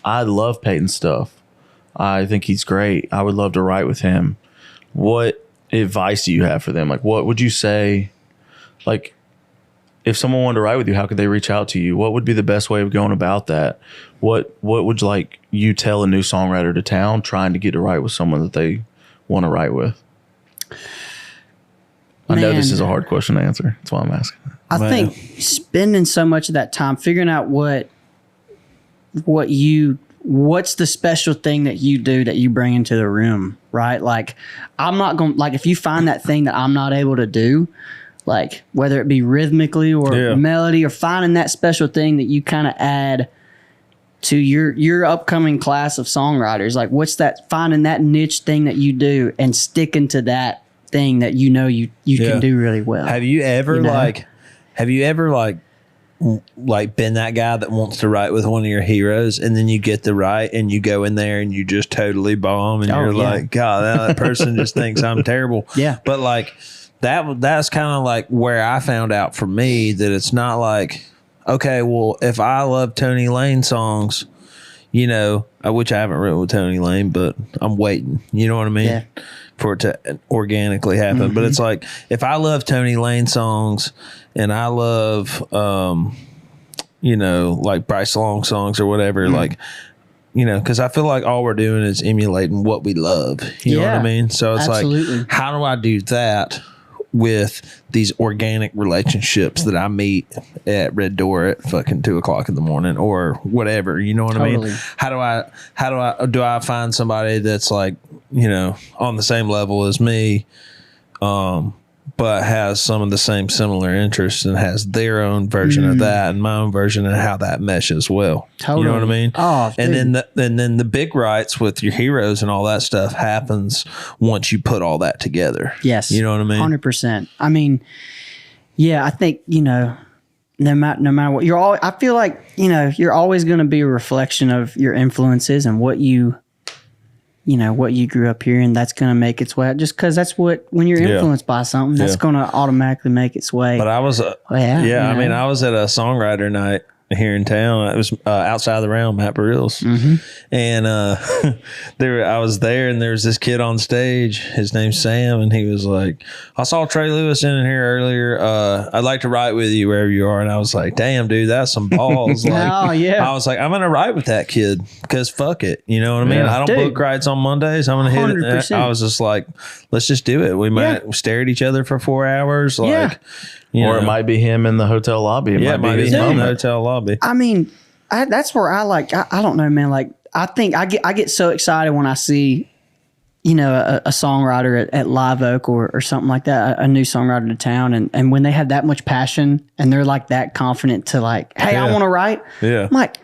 I love Payton's stuff. I think he's great. I would love to write with him. What advice do you have for them? Like, what would you say? Like, if someone wanted to write with you, how could they reach out to you? What would be the best way of going about that? What would like you tell a new songwriter to town trying to get to write with someone that they want to write with? I know this is a hard question to answer. That's why I'm asking. I think spending so much of that time figuring out what's the special thing that you do that you bring into the room, right? Like, I'm not going to, like, if you find that thing that I'm not able to do, like whether it be rhythmically or melody, or finding that special thing that you kind of add to your upcoming class of songwriters, like what's that, finding that niche thing that you do and sticking to that thing that you know you can do really well. Have you ever been that guy that wants to write with one of your heroes and then you get the write and you go in there and you just totally bomb and you're like, God, that person just thinks I'm terrible. Yeah. But like that's kind of like where I found out for me that it's not like, okay, well, if I love Tony Lane songs, you know, which I haven't written with Tony Lane, but I'm waiting. You know what I mean? Yeah. For it to organically happen. But it's like, if I love Tony Lane songs and I love, you know, like Bryce Long songs or whatever, like, you know, because I feel like all we're doing is emulating what we love. You know what I mean? So it's absolutely. like, how do I do that with these organic relationships that I meet at Red Door at fucking 2:00 in the morning or whatever, you know what I mean? Do I find somebody that's like, you know, on the same level as me, but has some of the same similar interests and has their own version of that and my own version and how that meshes well. Totally. You know what I mean? Oh, and then the big rights with your heroes and all that stuff happens once you put all that together. Yes. You know what I mean? 100%. I mean, yeah, I think, you know, no matter what, I feel like, you know, you're always going to be a reflection of your influences and what you grew up hearing. That's going to make its way out, just because that's when you're influenced by something, that's going to automatically make its way. But I was, I mean, I was at a songwriter night here in town. It was outside the realm, Matt Burrill's. And I was there, and there was this kid on stage. His name's Sam, and he was like, I saw Trey Lewis in here earlier. I'd like to write with you wherever you are. And I was like, damn, dude, that's some balls. Like, oh, yeah. I was like, I'm going to write with that kid because fuck it. You know what I mean? Yeah. I don't book rides on Mondays. I'm going to hit it. 100%. I was just like, let's just do it. We might stare at each other for 4 hours. Like, Or it might be him in the hotel lobby. It might be his him in the moment. hotel lobby. I mean, that's where I like. I don't know, man. Like, I think I get so excited when I see, you know, a songwriter at Live Oak or something like that, a new songwriter to town, and when they have that much passion and they're like that confident to like, hey, I want to write. Yeah. I'm like,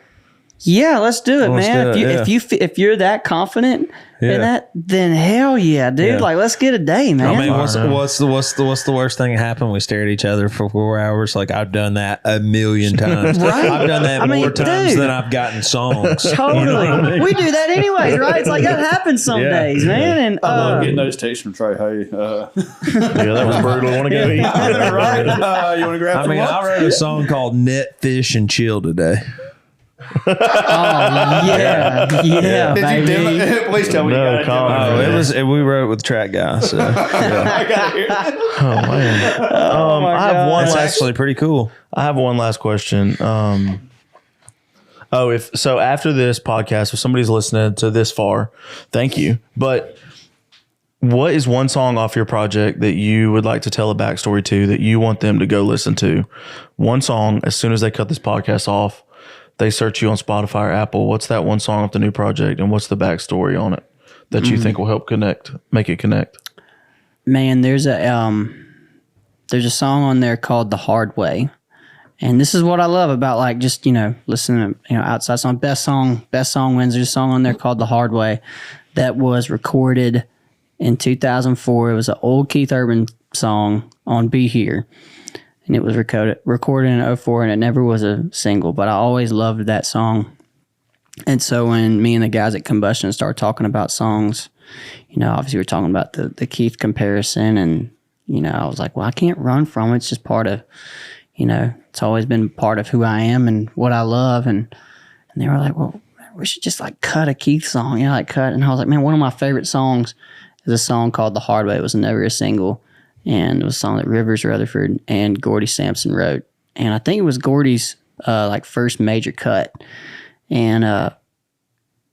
yeah, let's do it, Let's man. do it, If you're that confident in that, then hell yeah, dude. Yeah. Like, let's get a day, man. I mean, what's the worst thing that happened? We stare at each other for 4 hours. Like, I've done that a million times. Right. I've done that more times dude. than I've gotten songs. Totally. You know what I mean? We do that anyways, right? It's like that happens some Yeah. days, man. And I love getting those texts from Trey. Hey, Yeah, that was brutal. Want to go eat? right? You want to grab? I mean, I wrote a song called "Net, Fish, and Chill" today. yeah, Did you baby. do it? Please tell me. No, you got comment. We wrote it with Track Guy. So yeah. I got to hear it. Oh man. I have one It's last. actually pretty cool. I have one last question. If after this podcast, if somebody's listening to this far, thank you. But what is one song off your project that you would like to tell a backstory to that you want them to go listen to? One song, as soon as they cut this podcast off, they search you on Spotify or Apple. What's that one song off the new project, and what's the backstory on it that you think will help make it connect? Man, there's a song on there called "The Hard Way," and this is what I love about like just listening to outside song. Best song wins. There's a song on there called "The Hard Way" that was recorded in 2004. It was an old Keith Urban song on "Be Here." And it was recorded in 2004, and it never was a single, but I always loved that song. And so when me and the guys at Combustion started talking about songs, obviously we're talking about the Keith comparison, and, I was like, well, I can't run from it. It's just part of, it's always been part of who I am and what I love. And they were like, well, we should just like cut a Keith song, And I was like, man, one of my favorite songs is a song called "The Hard Way." It was never a single. And it was a song that Rivers Rutherford and Gordy Sampson wrote. And I think it was Gordy's first major cut. And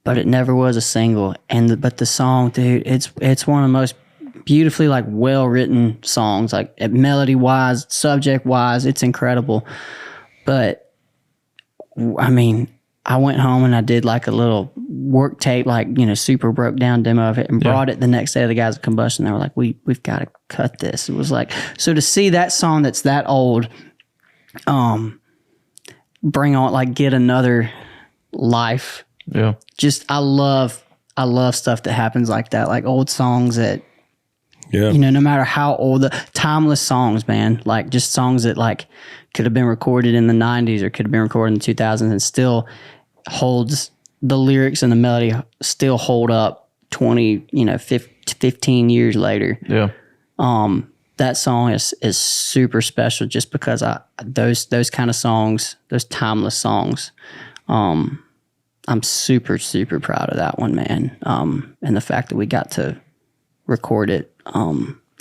but it never was a single. But the song, dude, it's one of the most beautifully like well written songs, like melody wise, subject wise, it's incredible. But I mean, I went home and I did like a little work tape, like, super broke down demo of it, and brought it the next day to the guys at Combustion. They were like, we've got to cut this. It was like, so to see that song that's that old, bring on, like, get another life. Yeah. Just, I love stuff that happens like that, like old songs that, no matter how old, the timeless songs, man, like just songs that like could have been recorded in the 90s or could have been recorded in the 2000s and still holds the lyrics and the melody still hold up 15 years later. Yeah. That song is super special just because those kind of songs, those timeless songs, I'm super, super proud of that one, man. And the fact that we got to record it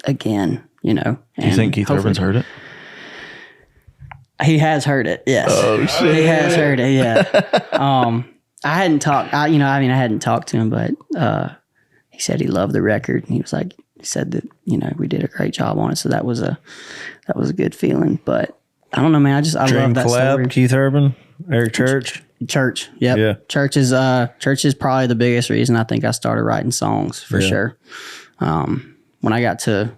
again, Do you think Keith Urban's heard it? He has heard it, yes. Oh shit. He has heard it, yeah. I hadn't talked, I hadn't talked to him, but he said he loved the record, and he said that, we did a great job on it, so that was a good feeling. But I don't know, man, I love that collab, story. Keith Urban, Eric Church. Yep. Yeah. Church is probably the biggest reason I think I started writing songs for sure. When I got to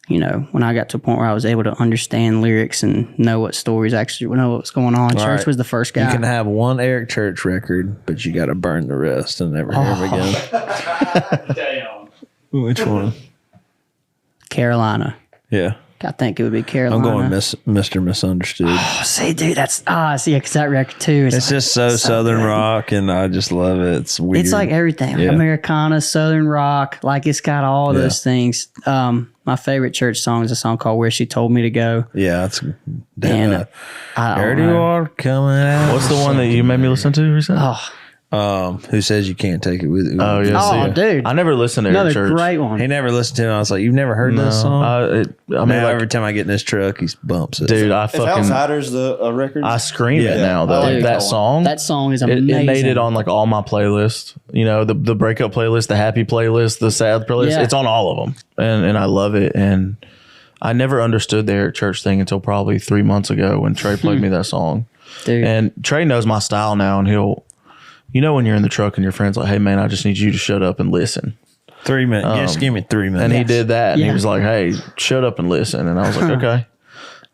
a point where I was able to understand lyrics and know what stories actually know what's going on, Church right. was the first guy. You can have one Eric Church record, but you got to burn the rest and never hear him again. Damn. Which one? Carolina. Yeah. I think it would be Carolina. I'm going Mr. Misunderstood. Oh, see, dude, that's because that record too. It's just so Southern good. rock, and I just love it. It's weird. It's like everything, Yeah. Americana, Southern rock. Like it's got all those things. My favorite Church song is a song called "Where She Told Me to Go." Yeah, it's And dirty water coming out. What's the one that you made me listen to recently? Who says you can't take it with you? Oh, yeah. Oh, see, dude. I never listened to Eric Another Church. great one. He never listened to it. I was like, you've never heard this song? I mean, Now, like, every time I get in this truck, he bumps it. dude, I If fucking, Outsiders a record, I scream it Yeah. now though. Dude, That song, That song is it amazing. made it on like all my playlists. The breakup playlist, the happy playlist, the sad playlist. Yeah. It's on all of them, and I love it. And I never understood the Eric Church thing until probably 3 months ago when Trey played me that song. Dude. And Trey knows my style now, and he'll, when you're in the truck and your friend's like, hey, man, I just need you to shut up and listen. 3 minutes. Just give me 3 minutes. And he did that. And Yeah. he was like, hey, shut up and listen. And I was like, okay.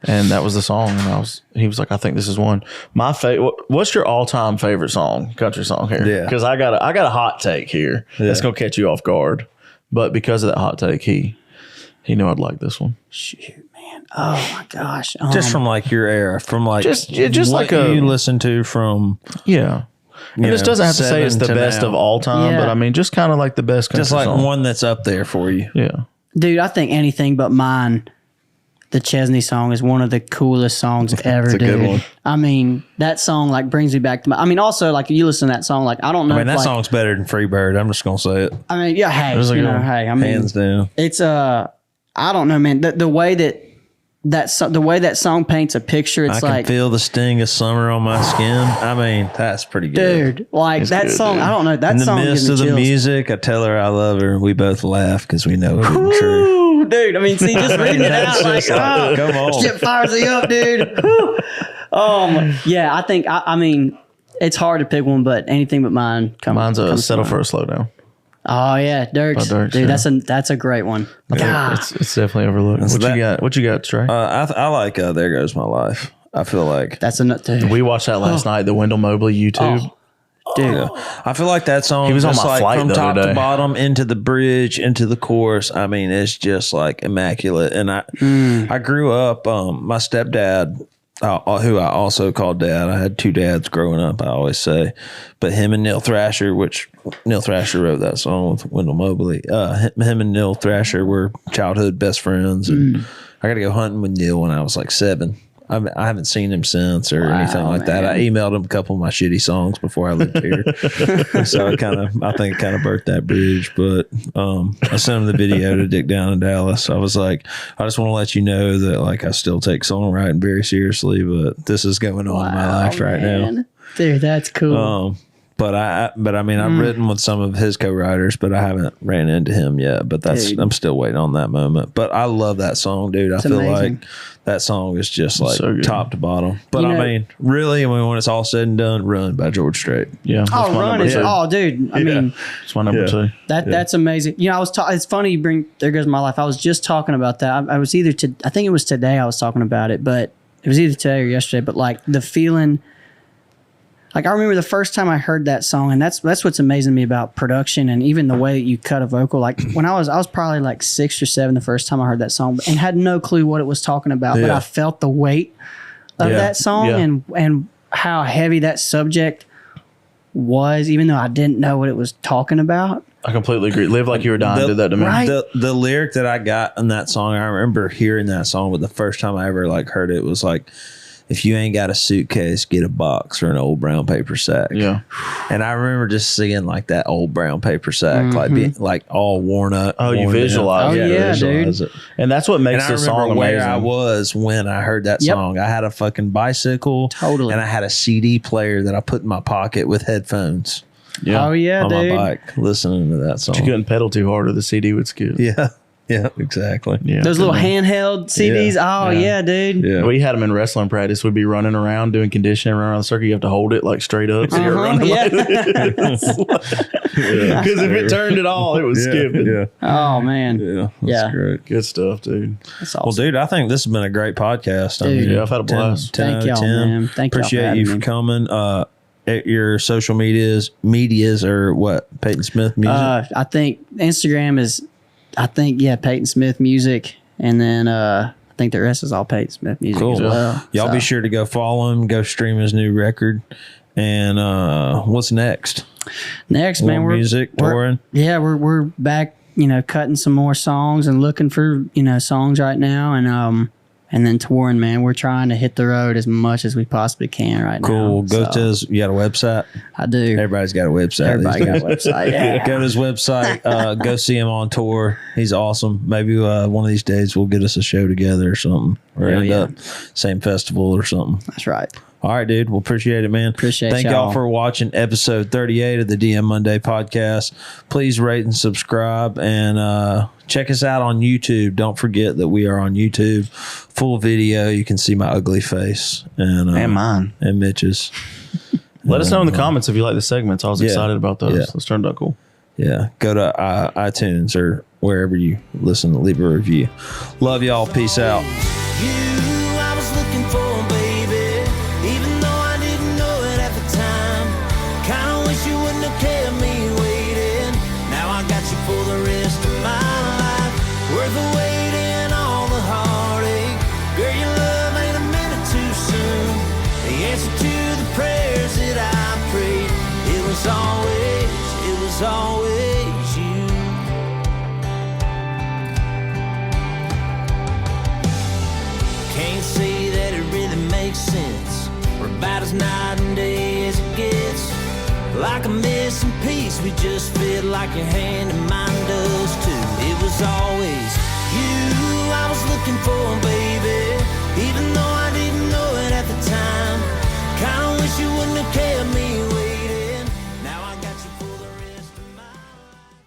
And that was the song. And he was like, I think this is one. My favorite. What's your all-time favorite song, country song here? Yeah. Because I got a hot take here. That's going to catch you off guard. But because of that hot take, he knew I'd like this one. Shoot, man. Oh my gosh. Just from like your era, from like Just what like a you listen to from. Yeah. And this doesn't have to say it's the 7 to best now. of all time, Yeah. but I mean, just kind of like the best country Just like song. one that's up there for you. Yeah. Dude, I think Anything But Mine, the Chesney song, is one of the coolest songs ever, It's a dude. good one. I mean, that song like brings me back to my. I mean, also like you listen to that song, like I don't know. I mean, if, that like, song's better than Freebird. I'm just gonna say it, I mean, yeah, hey, was a you good know, one. hey, I mean, hands down. it's I don't know, man. The way the way that song paints a picture, I it's can like, feel the sting of summer on my skin. I mean, that's pretty good. dude, like It's that good, song. dude. I don't know that In the song gives midst me of the chills. music, I tell her I love her. We both laugh because we know it isn't true. Ooh, dude. I mean, see, just reading it That's out, like, just like, come on. shit fires me up, dude. Whew. Yeah, I think I mean, it's hard to pick one, but Anything But Mine. Mine's a comes to Settle mind. for a Slowdown. Oh yeah, Dirks. By Dirks, Dude, yeah. that's a great one. God. It's definitely overlooked. What you got, Trey? I like There Goes My Life. I feel like That's a nut, dude. We watched that last night, the Wendell Mobley YouTube. Dude, I feel like that song. He was on just my like flight from the top other to day. bottom, into the bridge, into the chorus. I mean, it's just like immaculate. And I grew up. My stepdad, who I also called dad. I had 2 dads growing up. I always say, but him and Neil Thrasher, which Neil Thrasher wrote that song with Wendell Mobley. Him and Neil Thrasher were childhood best friends, and I got to go hunting with Neil when I was like 7. I haven't seen him since or anything like that. I emailed him a couple of my shitty songs before I lived here. So I think it kind of burnt that bridge. But I sent him the video to Dick down in Dallas. I was like, I just want to let you know that like I still take songwriting very seriously, but this is going on in my life right now. Dude, that's cool. But I mean, I've written with some of his co-writers, but I haven't ran into him yet. But Dude. I'm still waiting on that moment. But I love that song, dude. I feel amazing. like that song is just like so good. top to bottom. But You I know- mean, really, when it's all said and done, Run by George Strait. Yeah. That's Oh, my Run number is. 2. Oh, dude. I mean, That's my number 2. that's amazing. You know, it's funny you bring There Goes My Life. I was just talking about that. I was I think it was today I was talking about it, but it was either today or yesterday. But like the feeling, like I remember the first time I heard that song, and that's what's amazing to me about production and even the way that you cut a vocal. Like when I was probably like 6 or 7 the first time I heard that song, and had no clue what it was talking about, but Yeah. I felt the weight of Yeah. that song Yeah. and how heavy that subject was, even though I didn't know what it was talking about. I completely agree. Live Like You Were Dying did that to me. Right. The lyric that I got in that song, I remember hearing that song, but the first time I ever like heard it was like, if you ain't got a suitcase, get a box or an old brown paper sack. Yeah. And I remember just seeing like that old brown paper sack, like being like all worn up. Oh, you worn down. visualize it. Oh, yeah, visualize it. And that's what And makes I this remember song where amazing. I was when I heard that Yep. song. I had a fucking bicycle. Totally. And I had a CD player that I put in my pocket with headphones Yeah. Oh yeah, on dude. my bike listening to that song. You couldn't pedal too hard or the CD would skip. Yeah. Yeah, exactly. Yeah. Those little handheld CDs. Yeah. Oh yeah, dude. Yeah. We had them in wrestling practice. We'd be running around doing conditioning around the circuit. You have to hold it like straight up. So you're running Yeah. because if it turned at all, it was skipping. Yeah. Oh man. Yeah. That's Yeah. great. Good stuff, dude. That's Well, awesome. dude, I think this has been a great podcast. Dude. Yeah, I've had a blast. 10 Thank out of y'all, 10. man. Thank y'all for Appreciate having you for me. coming. At your social medias or what? Payton Smith Music. I think Instagram is, Payton Smith Music, and then I think the rest is all Payton Smith Music Cool. as well. Y'all So, be sure to go follow him. Go stream his new record. And what's next? next, man. More music, touring. We're back. Cutting some more songs and looking for songs right now, and then touring, man. We're trying to hit the road as much as we possibly can right now. Cool. Go So, to his. You got a website? I do. Everybody's got a website. Everybody these got a days. website. Yeah. Go to his website. Go see him on tour. He's awesome. Maybe one of these days we'll get us a show together or something, or Hell end yeah. up same festival or something. That's right. All right, dude. Well, appreciate it, man. Thank y'all for watching episode 38 of the DM Monday podcast. Please rate and subscribe, and check us out on YouTube. Don't forget that we are on YouTube. Full video. You can see my ugly face and mine and Mitch's. Let us know in the comments if you like the segments. I was excited about those. Yeah. Those turned out cool. Yeah. Go to iTunes or wherever you listen to leave a review. Love y'all. Peace out. I was looking for, baby, even though I didn't know it at the time. Kinda wish you wouldn't have kept me waiting. Now I got you for the rest of my life. Worth the wait and all the heartache. Girl, your love ain't a minute too soon. The answer to the prayers that I prayed. It was always you. Can't say that it really makes sense. We're about as night and day as it gets. Like a missing piece, we just fit like your hand and mine does too. It was always you I was looking for, baby.